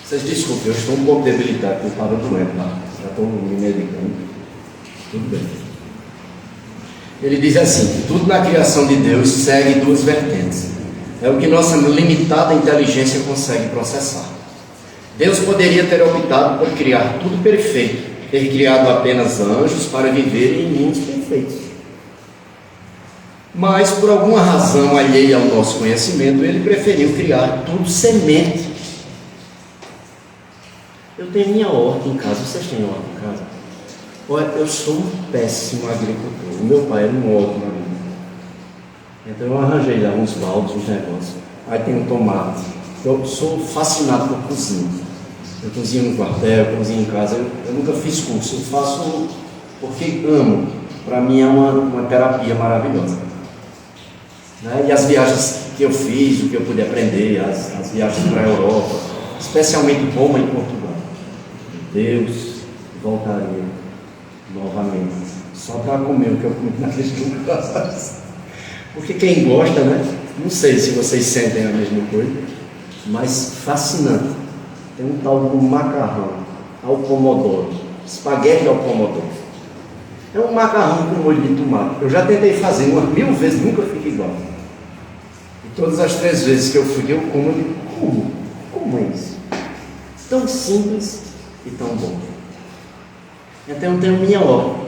Vocês desculpem, eu estou um pouco debilitado, porque eu estava doente lá. Já estou me medicando. Tudo bem. Ele diz assim: tudo na criação de Deus segue duas vertentes. É o que nossa limitada inteligência consegue processar. Deus poderia ter optado por criar tudo perfeito, ter criado apenas anjos para viverem em mundos perfeitos. Mas, por alguma razão alheia ao nosso conhecimento, ele preferiu criar tudo semente. Eu tenho minha horta em casa. Vocês têm horta em casa? Olha, eu sou um péssimo agricultor. O meu pai era um ótimo agricultor. Então eu arranjei lá uns baldes, uns negócios. Aí tem um tomate. Eu sou fascinado por cozinha. Eu cozinho no quartel, eu cozinho em casa. Eu nunca fiz curso. Eu faço porque amo. Para mim é uma terapia maravilhosa. Né? E as viagens que eu fiz, o que eu pude aprender, as viagens para a Europa, especialmente Roma e Portugal. Deus, voltaria novamente, só para comer o que eu comi naqueles lugares. Porque quem gosta, né? Não sei se vocês sentem a mesma coisa, mas fascinante. Tem um tal de macarrão ao pomodoro, espaguete ao pomodoro. É um macarrão com molho de tomate. Eu já tentei fazer umas 1000 vezes, nunca fica igual. E todas as 3 vezes que eu fui, eu como, como é isso? Tão simples e tão bom. Então eu tenho minha horta.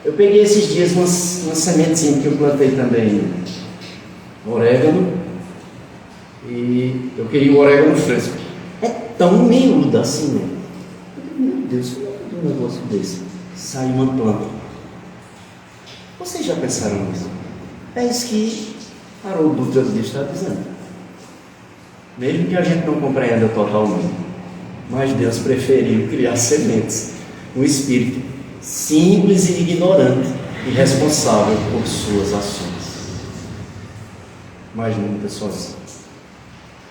Eu peguei esses dias uma sementezinha que eu plantei também, orégano, e eu queria o orégano fresco. É tão miúdo assim, né? Meu Deus, como é que um negócio desse sai uma planta? Vocês já pensaram nisso? É isso que Haroldo Dutra Dias está dizendo. Mesmo que a gente não compreenda totalmente, mas Deus preferiu criar sementes, um espírito simples e ignorante e responsável por suas ações, mas nunca sozinho.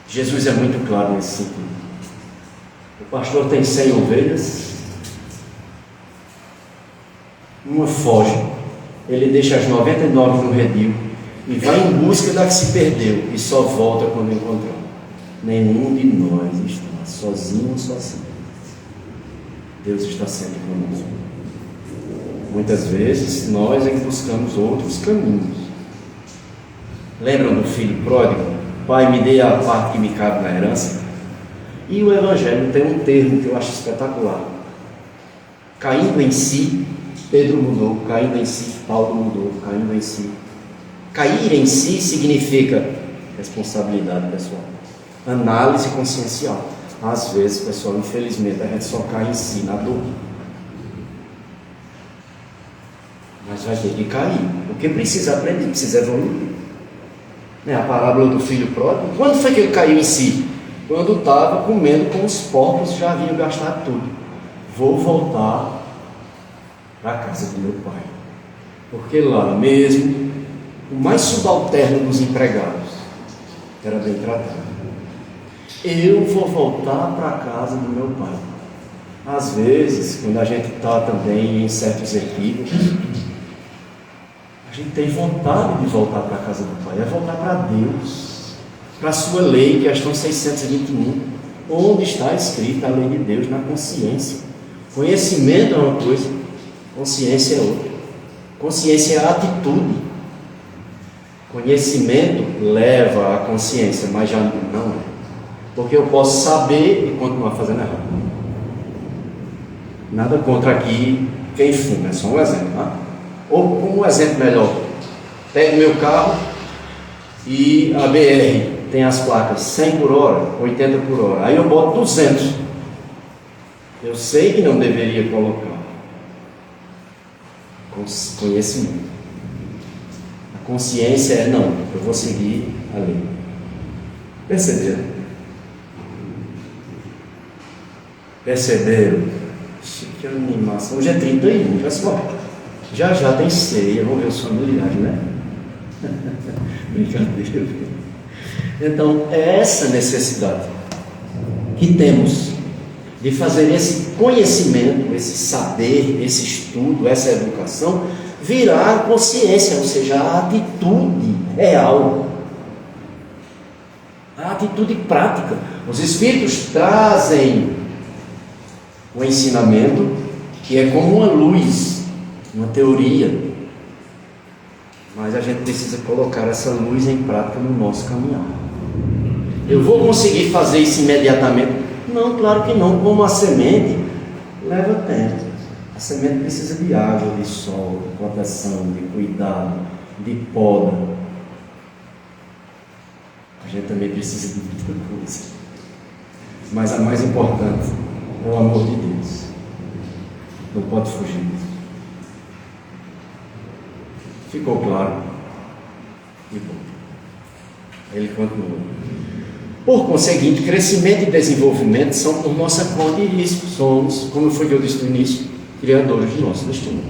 Jesus é muito claro nesse sentido. O pastor tem 100 ovelhas, uma foge, ele deixa as 99 no redil e vai em busca da que se perdeu e só volta quando encontrar. Nenhum de nós está sozinho. Deus está sempre conosco. Muitas vezes nós é que buscamos outros caminhos. Lembram do filho pródigo? Pai, me dê a parte que me cabe na herança. E o Evangelho tem um termo que eu acho espetacular. Caindo em si, Pedro mudou. Caindo em si, Paulo mudou. Caindo em si. Cair em si significa responsabilidade pessoal, análise consciencial. Às vezes, pessoal, infelizmente, a gente só cai em si, na dor. Mas vai ter que cair, porque precisa aprender, precisa evoluir. A parábola do filho pródigo, quando foi que ele caiu em si? Quando estava comendo com os porcos, já haviam gastado tudo. Vou voltar para a casa do meu pai, porque lá mesmo o mais subalterno dos empregados era bem tratado. Eu vou voltar para a casa do meu pai. Às vezes, quando a gente está também em certos equívocos, a gente tem vontade de voltar para a casa do pai, é voltar para Deus, para a sua lei, questão 621, onde está escrita a lei de Deus na consciência. Conhecimento é uma coisa, consciência é outra. Consciência é a atitude. Conhecimento leva à consciência, mas já não é. Porque eu posso saber e continuar fazendo errado. Nada contra aqui quem fuma, é só um exemplo, tá? Ou um exemplo melhor, pego meu carro e a BR tem as placas 100 por hora, 80 por hora, aí eu boto 200. Eu sei que não deveria colocar. Conhecimento. A consciência é não, eu vou seguir a lei. Perceberam? Perceberam? Que animação. Hoje é 31, pessoal. Já tem ceia, vamos ver os familiares, né? Brincadeira. Então, é essa necessidade que temos de fazer esse conhecimento, esse saber, esse estudo, essa educação, virar consciência, ou seja, a atitude real, a atitude prática. Os Espíritos trazem o ensinamento que é como uma luz, uma teoria, mas a gente precisa colocar essa luz em prática no nosso caminhar. Eu vou conseguir fazer isso imediatamente? Não, claro que não. Como a semente leva tempo. A semente precisa de água, de sol, de proteção, de cuidado, de poda. A gente também precisa de muita coisa, mas a mais importante é o amor de Deus. Não pode fugir disso. Ficou claro? E bom. Ele continuou. Por conseguinte, crescimento e desenvolvimento são por nossa conta e risco. Somos, como foi que eu disse no início, criadores de nosso destino.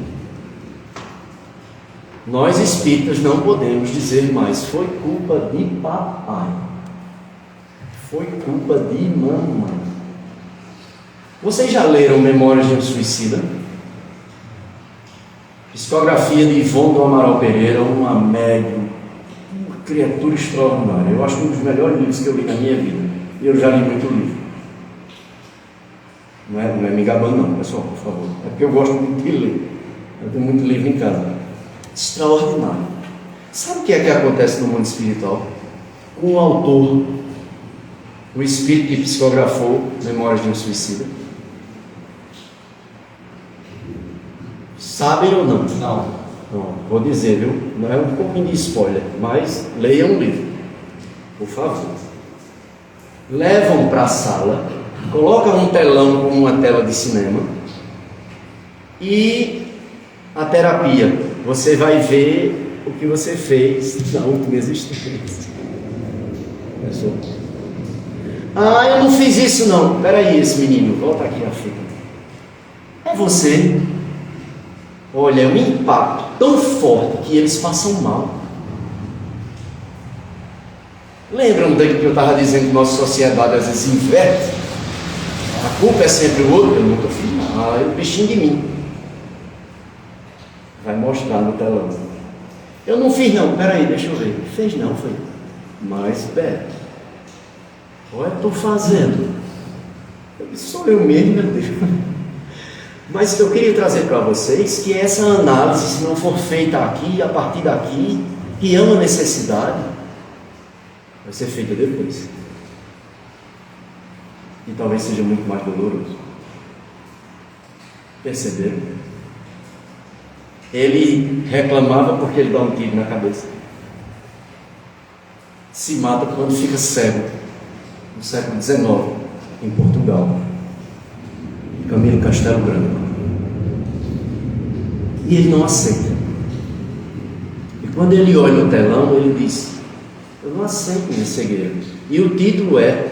Nós espíritas não podemos dizer mais foi culpa de papai, foi culpa de mamãe. Vocês já leram Memórias de um Suicida? Psicografia de Ivone do Amaral Pereira, uma médium, uma criatura extraordinária. Eu acho que um dos melhores livros que eu li na minha vida. E eu já li muito livro. Não é me gabando não, pessoal, por favor. É porque eu gosto muito de ler. Eu tenho muito livro em casa. Extraordinário. Sabe o que é que acontece no mundo espiritual? Com o autor, o espírito que psicografou Memórias de um Suicida. Sabem ou não? Não. Vou dizer, viu? Não é um pouquinho de spoiler, mas leiam o livro, por favor. Levam para a sala, colocam um telão como uma tela de cinema e a terapia. Você vai ver o que você fez na última existência. Pessoal. Eu não fiz isso não. Espera aí, esse menino, volta aqui a fita. É você. Olha, é um impacto tão forte que eles passam mal. Lembram daquilo que eu estava dizendo que nossa sociedade às vezes inverte? A culpa é sempre o outro, eu nunca fiz nada, é o bichinho de mim. Vai mostrar no telão. Eu não fiz não, peraí, deixa eu ver. Fez não, foi. Mas pera. Olha, estou fazendo. Sou eu mesmo, meu Deus. Mas eu queria trazer para vocês que essa análise, se não for feita aqui, a partir daqui, que ama a necessidade, vai ser feita depois. e talvez seja muito mais doloroso. Perceberam? Ele reclamava porque ele dá um tiro na cabeça. Se mata quando fica cego, no século XIX, em Portugal. Camilo Castelo Branco. E ele não aceita. E quando ele olha no telão, ele diz: eu não aceito minha cegueira. E o título é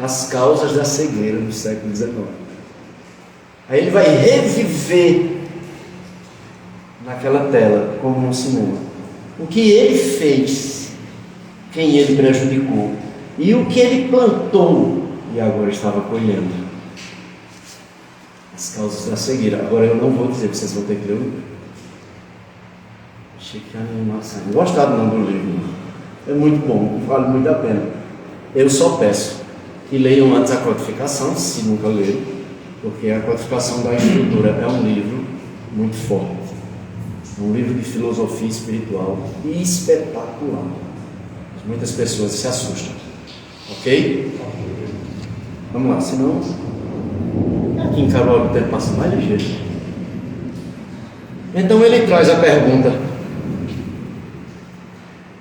As Causas da Cegueira do século XIX. Aí ele vai reviver naquela tela, como no cinema, o que ele fez, quem ele prejudicou e o que ele plantou e agora estava colhendo. As causas da cegueira. Agora eu não vou dizer, vocês vão ter que ler o livro. Achei que era animação. Não gostado não do livro. É muito bom, vale muito a pena. Eu só peço que leiam antes a codificação, se nunca leram, porque a codificação da Escritura é um livro muito forte. É um livro de filosofia espiritual e espetacular. Muitas pessoas se assustam. Ok? Vamos lá, senão aqui em Caruaru o tempo passa mais ligeiro. Então ele traz a pergunta.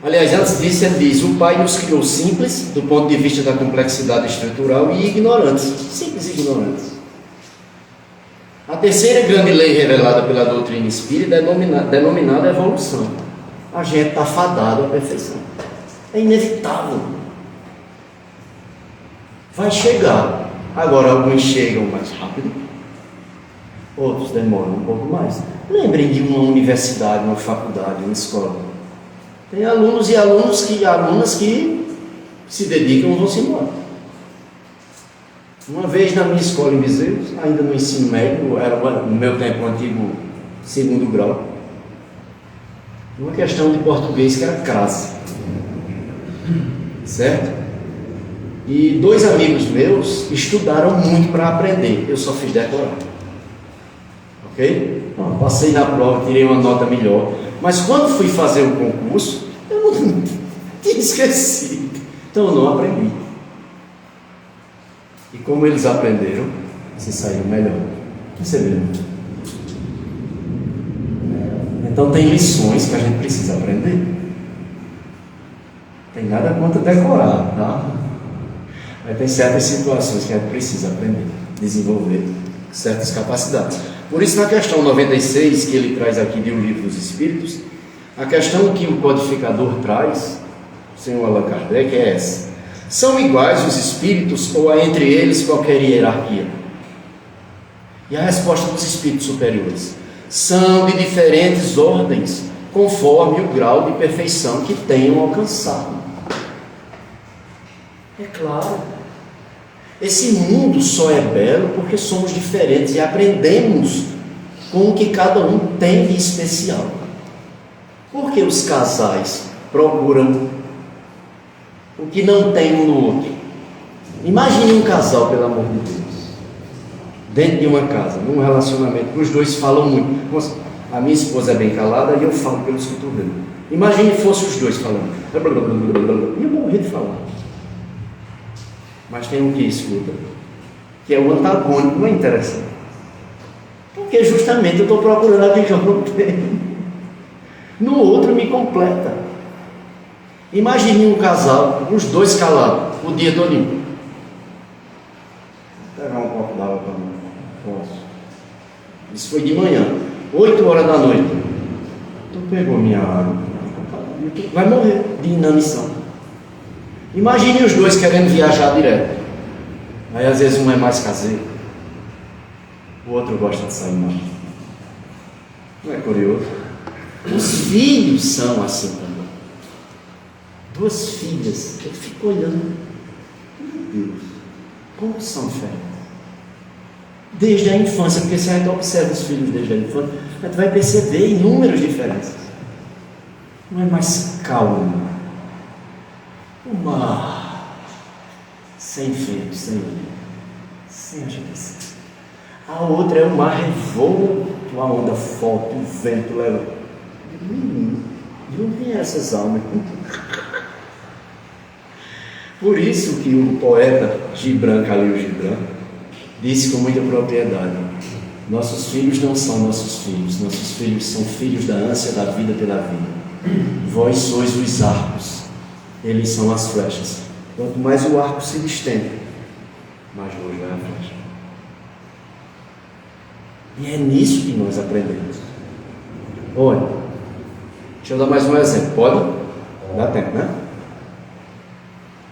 Aliás, antes disso ele diz: o Pai nos criou simples, do ponto de vista da complexidade estrutural, e ignorantes. Simples e ignorantes. A terceira grande lei revelada pela doutrina espírita é denominada evolução. A gente está fadado à perfeição. É inevitável. Vai chegar. Agora, alguns chegam mais rápido, outros demoram um pouco mais. Lembrem de uma universidade, uma faculdade, uma escola. Tem alunos e alunas que se dedicam e vão se embora. Uma vez na minha escola em Bezerros, ainda no ensino médio, era no meu tempo o antigo segundo grau, uma questão de português que era crase, certo? E 2 amigos meus estudaram muito para aprender, eu só fiz decorar, ok? Então, passei na prova, tirei uma nota melhor, mas quando fui fazer o concurso, eu não tinha esquecido, então eu não aprendi. E como eles aprenderam, se saíram melhor. Perceberam? Então tem lições que a gente precisa aprender. Tem nada contra decorar, tá? Mas tem certas situações que a gente precisa aprender, desenvolver certas capacidades. Por isso, na questão 96, que ele traz aqui de O Livro dos Espíritos, a questão que o codificador traz, o senhor Allan Kardec, é essa: são iguais os espíritos ou há entre eles qualquer hierarquia? E a resposta dos espíritos superiores: são de diferentes ordens, conforme o grau de perfeição que tenham alcançado. É claro, esse mundo só é belo porque somos diferentes e aprendemos com o que cada um tem de especial. Porque os casais procuram o que não tem um no outro? Imagine um casal, pelo amor de Deus, dentro de uma casa, num relacionamento, que os dois falam muito. A minha esposa é bem calada e eu falo pelos cotovelos. Imagine que fossem os dois falando. E eu morri de falar. Mas tem um que escuta, que é o antagônico, não é interessante? Porque justamente eu estou procurando aquele que eu não tenho. No outro me completa. Imagine um casal, os dois calados, o dia todo. Vou pegar um copo d'água para mim. Posso. Isso foi de manhã, 8 horas da noite. Tu pegou minha água. Vai morrer de inanição. Imagine os dois querendo viajar direto. Aí às vezes um é mais caseiro, o outro gosta de sair mais. Não é curioso? Os filhos são assim também. 2 filhas, eu fico olhando, meu Deus, como são diferentes. Desde a infância, porque se a gente observa os filhos desde a infância, a gente vai perceber inúmeras diferenças. Um é mais calmo, o mar, sem vento, sem agitação. A outra é o mar revolto, a onda forte, o vento leva. De onde vêm essas almas? Por isso que o poeta Gibran, Khalil Gibran, disse com muita propriedade: nossos filhos não são nossos filhos são filhos da ânsia da vida pela vida. Vós sois os arcos, eles são as flechas. Quanto mais o arco se distende, mais longe vai a flecha. E é nisso que nós aprendemos. Olha, deixa eu dar mais um exemplo, pode? Dá tempo, né?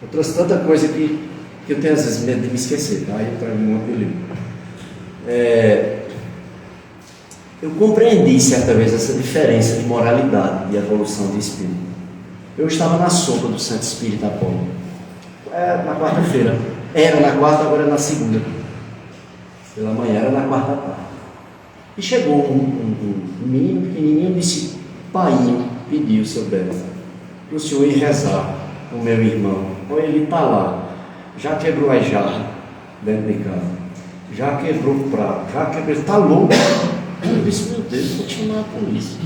Eu trouxe tanta coisa que eu tenho às vezes medo de me esquecer, tá? Aí eu trago um monte de livro. Eu compreendi certa vez essa diferença de moralidade e evolução de espírito. Eu estava na sopa do Santo Espírito Apolo, na quarta-feira. Era na quarta, agora é na segunda. Pela manhã era na quarta tarde. E chegou um menino pequenininho e disse: Painho, pediu, seu Beto, para o senhor ir rezar com o meu irmão. Olha, ele está lá, já quebrou as jarras dentro de casa, já quebrou o prato, já quebrou, ele está louco. Eu disse: meu Deus, vou te chamar a polícia.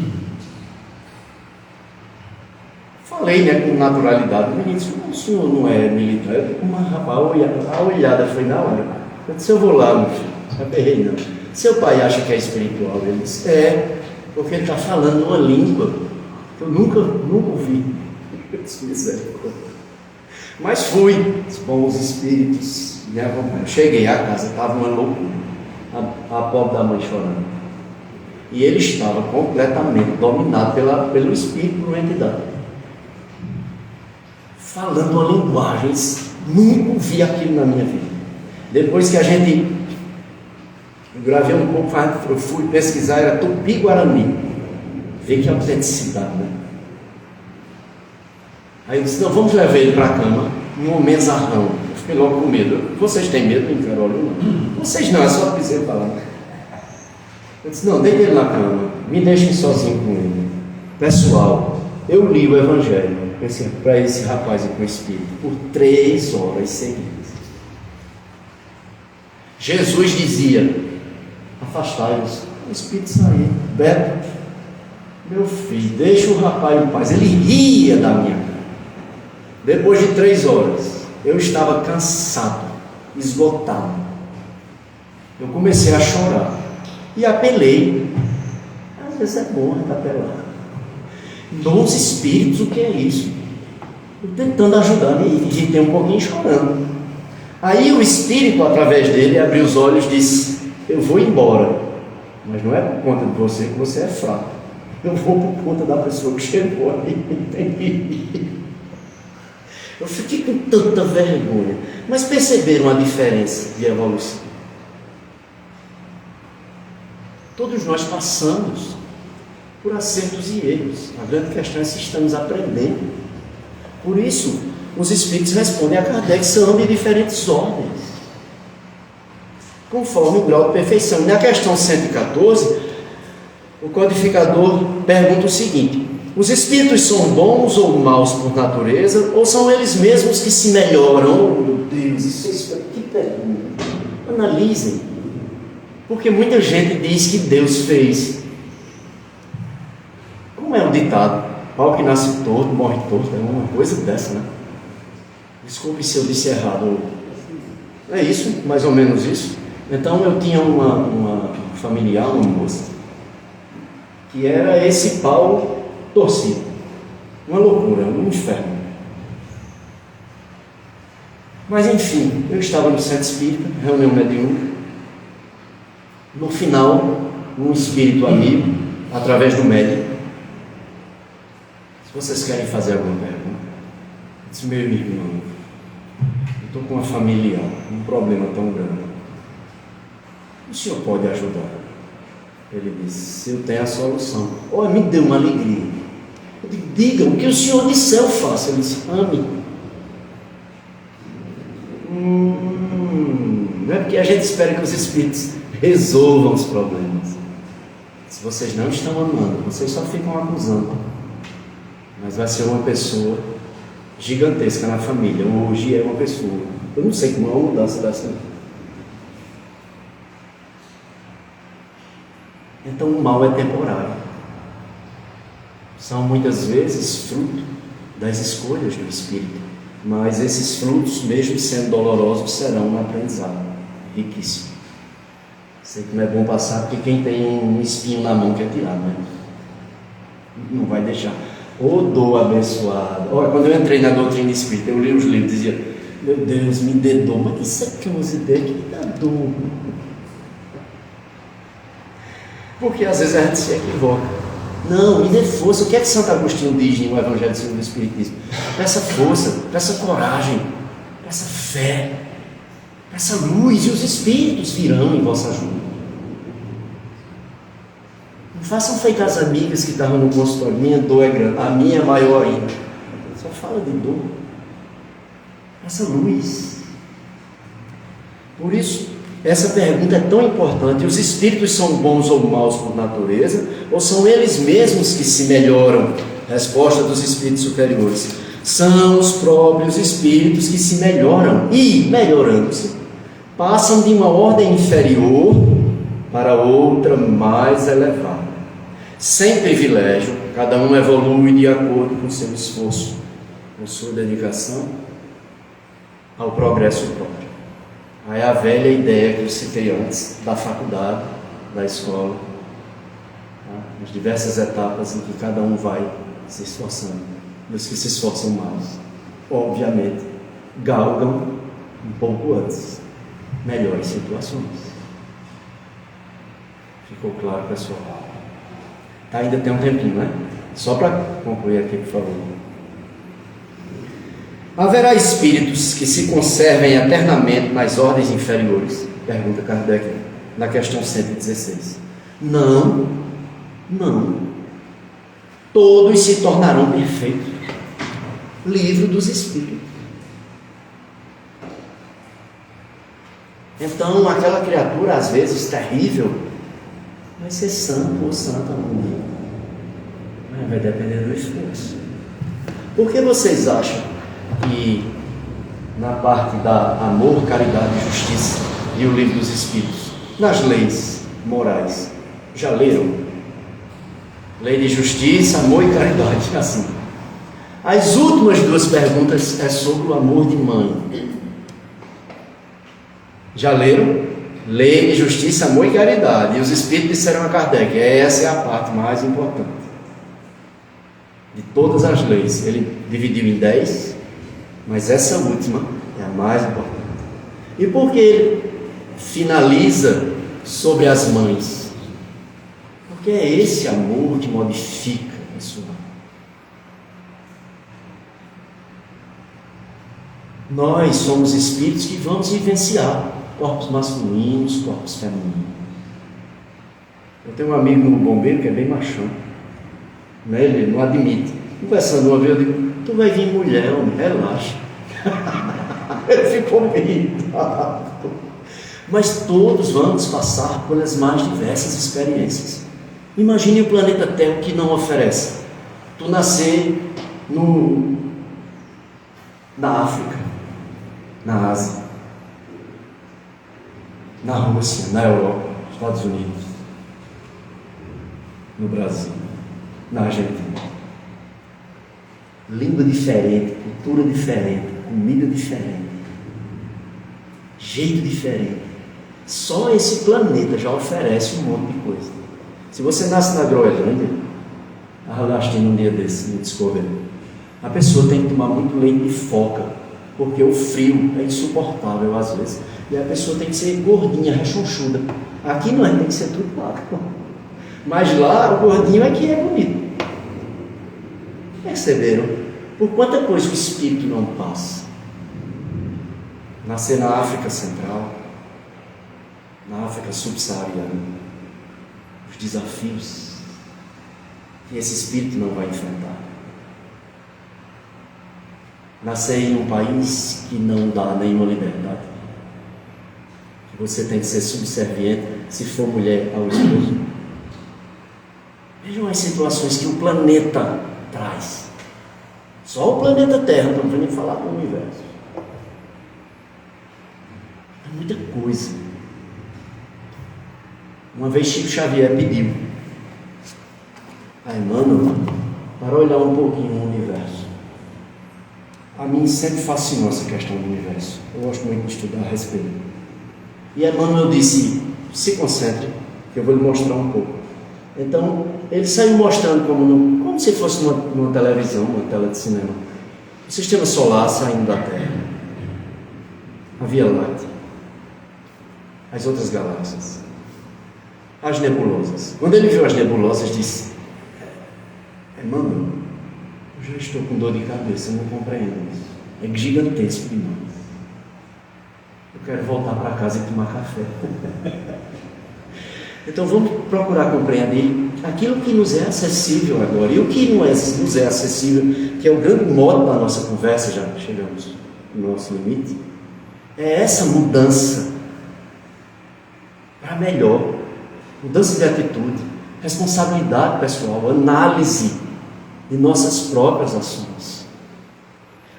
Falei, né, com naturalidade. O menino disse: o senhor não é militar? Eu disse: mas rapaz, a olhada foi na hora. Eu disse: eu vou lá, meu filho. Não aperrei não. Seu pai acha que é espiritual? Ele disse: porque ele está falando uma língua que eu nunca ouvi. Eu disse: misericórdia. Mas fui, com os espíritos me acompanham. Cheguei à casa, estava uma loucura. A pobre da mãe chorando. E ele estava completamente dominado pelo espírito, por uma entidade. Falando uma linguagem, nunca ouvi aquilo na minha vida. Depois que eu gravei um pouco, eu fui pesquisar, era Tupi-Guarani. Vê que autenticidade, né? Aí eu disse: não, vamos levar ele para a cama, em um mesarrão. Eu fiquei logo com medo. Vocês têm medo do inferno? Não. Vocês não, é só pisei para lá. Eu disse: não, deita ele na cama, me deixem sozinho com ele. Pessoal, eu li o Evangelho para esse rapaz e com o Espírito por 3 horas seguidas. Jesus dizia: afastai-vos. O Espírito saiu. Beto, meu filho, deixa o rapaz em paz. Ele ria da minha cara. Depois de 3 horas, eu estava cansado, esgotado. Eu comecei a chorar e apelei. Às vezes é bom apelar. Dons espíritos, o que é isso? Eu tentando ajudar e irritei um pouquinho chorando. Aí o espírito, através dele, abriu os olhos e disse: eu vou embora, mas não é por conta de você que você é fraco. Eu vou por conta da pessoa que chegou aí. Eu fiquei com tanta vergonha. Mas perceberam a diferença de evolução? Todos nós passamos por acertos e erros. A grande questão é se estamos aprendendo. Por isso, os espíritos respondem a Kardec: são de diferentes ordens, conforme o grau de perfeição. Na questão 114, o codificador pergunta o seguinte: os espíritos são bons ou maus por natureza, ou são eles mesmos que se melhoram? Oh, meu Deus, isso é que pergunta. Analisem, porque muita gente diz que Deus fez. Como é o ditado? Pau que nasce torto, morre torto. É uma coisa dessa, né? Desculpe se eu disse errado. É isso, mais ou menos isso. Então eu tinha uma familiar, uma moça, que era esse pau torcido. Uma loucura, um inferno. Mas enfim, eu estava no centro espírita, reunião mediúnica. No final, um espírito amigo, através do médico: se vocês querem fazer alguma pergunta, eu disse: meu irmão, eu estou com uma familiar, um problema tão grande. O senhor pode ajudar? Ele disse: eu tenho a solução. Oh, me deu uma alegria. Eu disse: diga, o que o senhor disser eu faço. Ele disse: ame. Não é porque a gente espera que os espíritos resolvam os problemas. Se vocês não estão amando, vocês só ficam acusando. Mas vai ser uma pessoa gigantesca na família. Hoje é uma pessoa. Eu não sei como é uma mudança dessa. Então o mal é temporário. São muitas vezes fruto das escolhas do espírito. Mas esses frutos, mesmo sendo dolorosos, serão um aprendizado riquíssimo. Sei que não é bom passar, porque quem tem um espinho na mão quer tirar, né? Não vai deixar. Ô dor abençoada. Olha, quando eu entrei na doutrina espírita, eu li os livros e dizia: meu Deus, me dê dor. Mas isso aqui é umas ideias que me dá dor. Porque às vezes a gente se equivoca. Não, me dê força. O que é que Santo Agostinho diz no Evangelho segundo o Espiritismo? Peça força, peça coragem, peça fé, peça luz, e os Espíritos virão em vossa ajuda. Não façam feito as amigas que estavam no consultório: minha dor é grande, a minha é maior ainda. Só fala de dor. Essa luz. Por isso, essa pergunta é tão importante. Os espíritos são bons ou maus por natureza, ou são eles mesmos que se melhoram? Resposta dos espíritos superiores: são os próprios espíritos que se melhoram e, melhorando-se, passam de uma ordem inferior para outra mais elevada. Sem privilégio, cada um evolui de acordo com seu esforço, com sua dedicação ao progresso próprio. Aí a velha ideia que eu citei antes, da faculdade, da escola, tá? As diversas etapas em que cada um vai se esforçando. E os que se esforçam mais, obviamente, galgam um pouco antes melhores situações. Ficou claro, pessoal? Tá, ainda tem um tempinho, né? Só para concluir aqui, por favor. Haverá espíritos que se conservem eternamente nas ordens inferiores? Pergunta Kardec na questão 116. Não. Todos se tornarão perfeitos. Livro dos Espíritos. Então, aquela criatura, às vezes terrível, vai ser santo ou santa no dia. Mas vai depender do esforço. Por que vocês acham que na parte da amor, caridade e justiça e o livro dos Espíritos, nas leis morais, já leram? Lei de justiça, amor e caridade, assim. As últimas duas perguntas é sobre o amor de mãe. Já leram? Lei de justiça, amor e caridade. E os Espíritos disseram a Kardec: essa é a parte mais importante de todas as leis. Ele dividiu em 10, mas essa última é a mais importante. E por que ele finaliza sobre as mães? Porque é esse amor que modifica a pessoa. Nós somos espíritos que vamos vivenciar corpos masculinos, corpos femininos. Eu tenho um amigo no bombeiro que é bem machão, né? Ele não admite. Conversando uma vez, eu digo: tu vai vir mulher, homem, relaxa. Ele ficou meio irritado. Mas todos vamos passar pelas mais diversas experiências. Imagine o planeta Terra, que não oferece tu nascer na África, na Ásia, na Rússia, na Europa, nos Estados Unidos, no Brasil, na Argentina. Língua diferente, cultura diferente, comida diferente, jeito diferente. Só esse planeta já oferece um monte de coisa. Se você nasce na Groenlândia, eu assisti um dia desse no Discovery, a pessoa tem que tomar muito leite de foca, porque o frio é insuportável às vezes, e a pessoa tem que ser gordinha, rechonchuda. Aqui não é, tem que ser tudo magro. Mas lá o gordinho é que é bonito. Perceberam? Por quanta coisa o espírito não passa? Nascer na África Central, na África Subsaariana, os desafios que esse espírito não vai enfrentar. Nascer em um país que não dá nenhuma liberdade, que você tem que ser subserviente, se for mulher, ao esposo. Vejam as situações que o planeta traz. Só o planeta Terra, não vamos nem falar do universo. É muita coisa. Uma vez Chico Xavier pediu: Emmanuel, para olhar um pouquinho o universo. A mim sempre fascinou essa questão do universo. Eu gosto muito de estudar a respeito. E Emmanuel disse, se concentre, que eu vou lhe mostrar um pouco. Então, ele saiu mostrando como se fosse numa televisão, uma tela de cinema. O sistema solar saindo da Terra. A Via Láctea. As outras galáxias. As nebulosas. Quando ele viu as nebulosas, disse, Emmanuel, eu já estou com dor de cabeça, eu não compreendo isso. É gigantesco demais. Eu quero voltar para casa e tomar café. Então vamos procurar compreender aquilo que nos é acessível agora. E o que nos é acessível, que é o grande modo da nossa conversa, já chegamos no nosso limite, é essa mudança para melhor. Mudança de atitude, responsabilidade pessoal, análise de nossas próprias ações.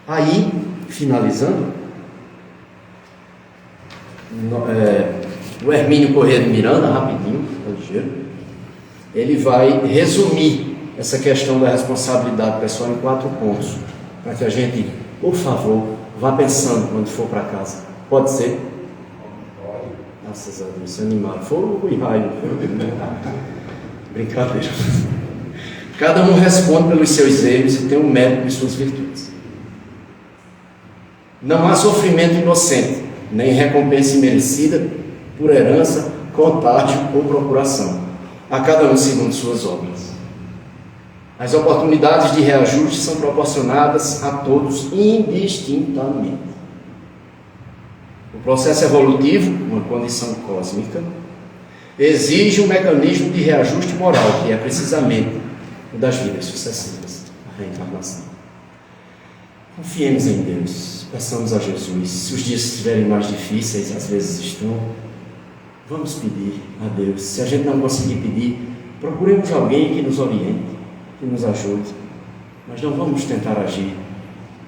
Aí, finalizando, o Hermínio Corrêa de Miranda, rapidinho, ligeiro, ele vai resumir essa questão da responsabilidade pessoal em 4 pontos, para que a gente, por favor, vá pensando quando for para casa. Pode ser? Graças a Deus, se animaram. Fogo e raio. Brincadeira. Cada um responde pelos seus erros e tem um mérito de suas virtudes. Não há sofrimento inocente, nem recompensa imerecida por herança, contágio ou procuração. A cada um segundo suas obras. As oportunidades de reajuste são proporcionadas a todos indistintamente. O processo evolutivo, uma condição cósmica, exige um mecanismo de reajuste moral, que é precisamente o das vidas sucessivas, a reencarnação. Confiemos em Deus, peçamos a Jesus. Se os dias estiverem mais difíceis, às vezes estão, vamos pedir a Deus. Se a gente não conseguir pedir, procuremos alguém que nos oriente, que nos ajude, mas não vamos tentar agir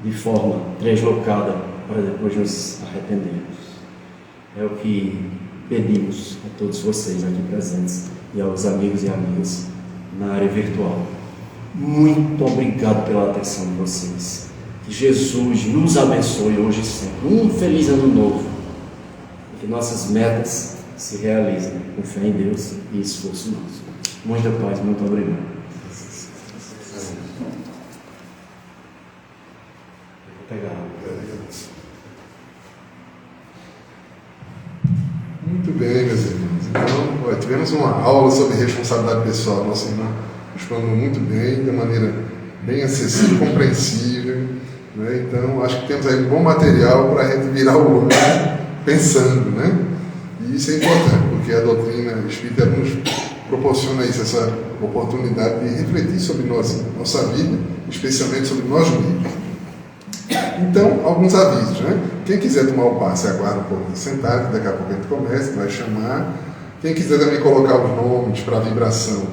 de forma deslocada para depois nos arrependermos. É o que pedimos a todos vocês aqui presentes e aos amigos e amigas na área virtual. Muito obrigado pela atenção de vocês. Que Jesus nos abençoe hoje e sempre. Um feliz ano novo. E que nossas metas se realizem com fé em Deus e esforço nosso. Muita paz, muito obrigado. Vou pegar. Muito bem, meus irmãos. Então, tivemos uma aula sobre responsabilidade pessoal. Nossa irmã explanou muito bem, de maneira bem acessível, compreensível. Né? Então, acho que temos aí um bom material para a gente virar o olho pensando, né? E isso é importante, porque a doutrina espírita nos proporciona isso, essa oportunidade de refletir sobre nossa vida, especialmente sobre nós mesmos. Então, alguns avisos, né? Quem quiser tomar o passe, aguarda um pouco sentado, que daqui a pouco a gente começa, vai chamar. Quem quiser também colocar os nomes para vibração,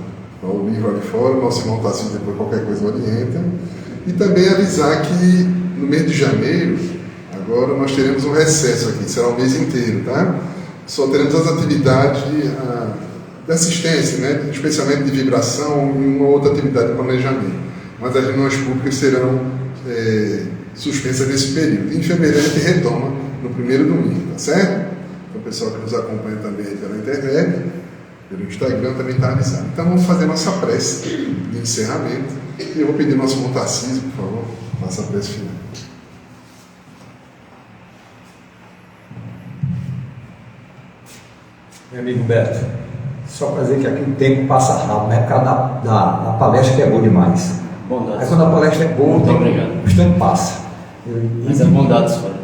o livro ali fora, o nosso irmão Tarcísio depois qualquer coisa orienta. E também avisar que no mês de janeiro, agora nós teremos um recesso aqui, será o mês inteiro, tá? Só teremos as atividades de assistência, né? Especialmente de vibração e uma outra atividade de planejamento. Mas as reuniões públicas serão suspensas nesse período. Em fevereiro a gente retoma no primeiro domingo, tá certo? Então o pessoal que nos acompanha também pela internet, pelo Instagram, também está avisado. Então vamos fazer nossa prece de encerramento. E eu vou pedir ao nosso irmão Tarcísio, por favor, faça a prece final. Meu amigo Beto, só para dizer que aqui o tempo passa rápido, né? Por causa da palestra que é boa demais. Bondade. Aí quando a palestra é boa, muito obrigado. O tempo passa. Mas é bondade, senhor.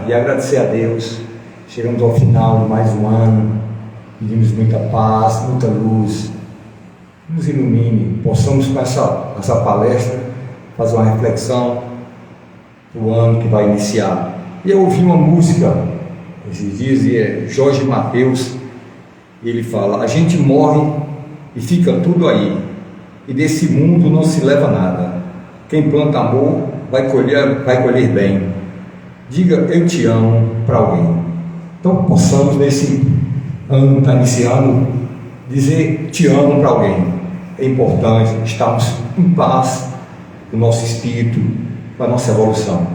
E agradecer a Deus. Chegamos ao final de mais um ano. Pedimos muita paz, muita luz. Nos ilumine. Possamos com essa palestra fazer uma reflexão do ano que vai iniciar. E eu ouvi uma música esses dias, e é Jorge Mateus. Ele fala: a gente morre e fica tudo aí, e desse mundo não se leva nada. Quem planta amor vai colher bem. Diga eu te amo para alguém. Então possamos nesse ano que está iniciando dizer te amo para alguém. É importante estarmos em paz com o nosso espírito, com a nossa evolução.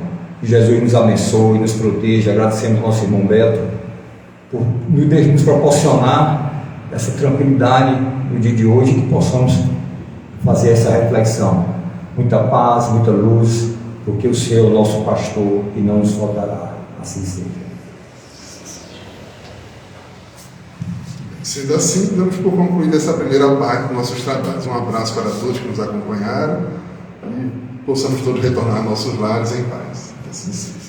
Que Jesus nos abençoe, nos proteja. Agradecemos ao nosso irmão Beto por nos proporcionar essa tranquilidade no dia de hoje, que possamos fazer essa reflexão. Muita paz, muita luz, porque o Senhor é o nosso pastor e não nos faltará. Assim seja. Sendo assim, damos por concluída essa primeira parte dos nossos trabalhos. Um abraço para todos que nos acompanharam e possamos todos retornar a nossos lares em paz. Assim seja.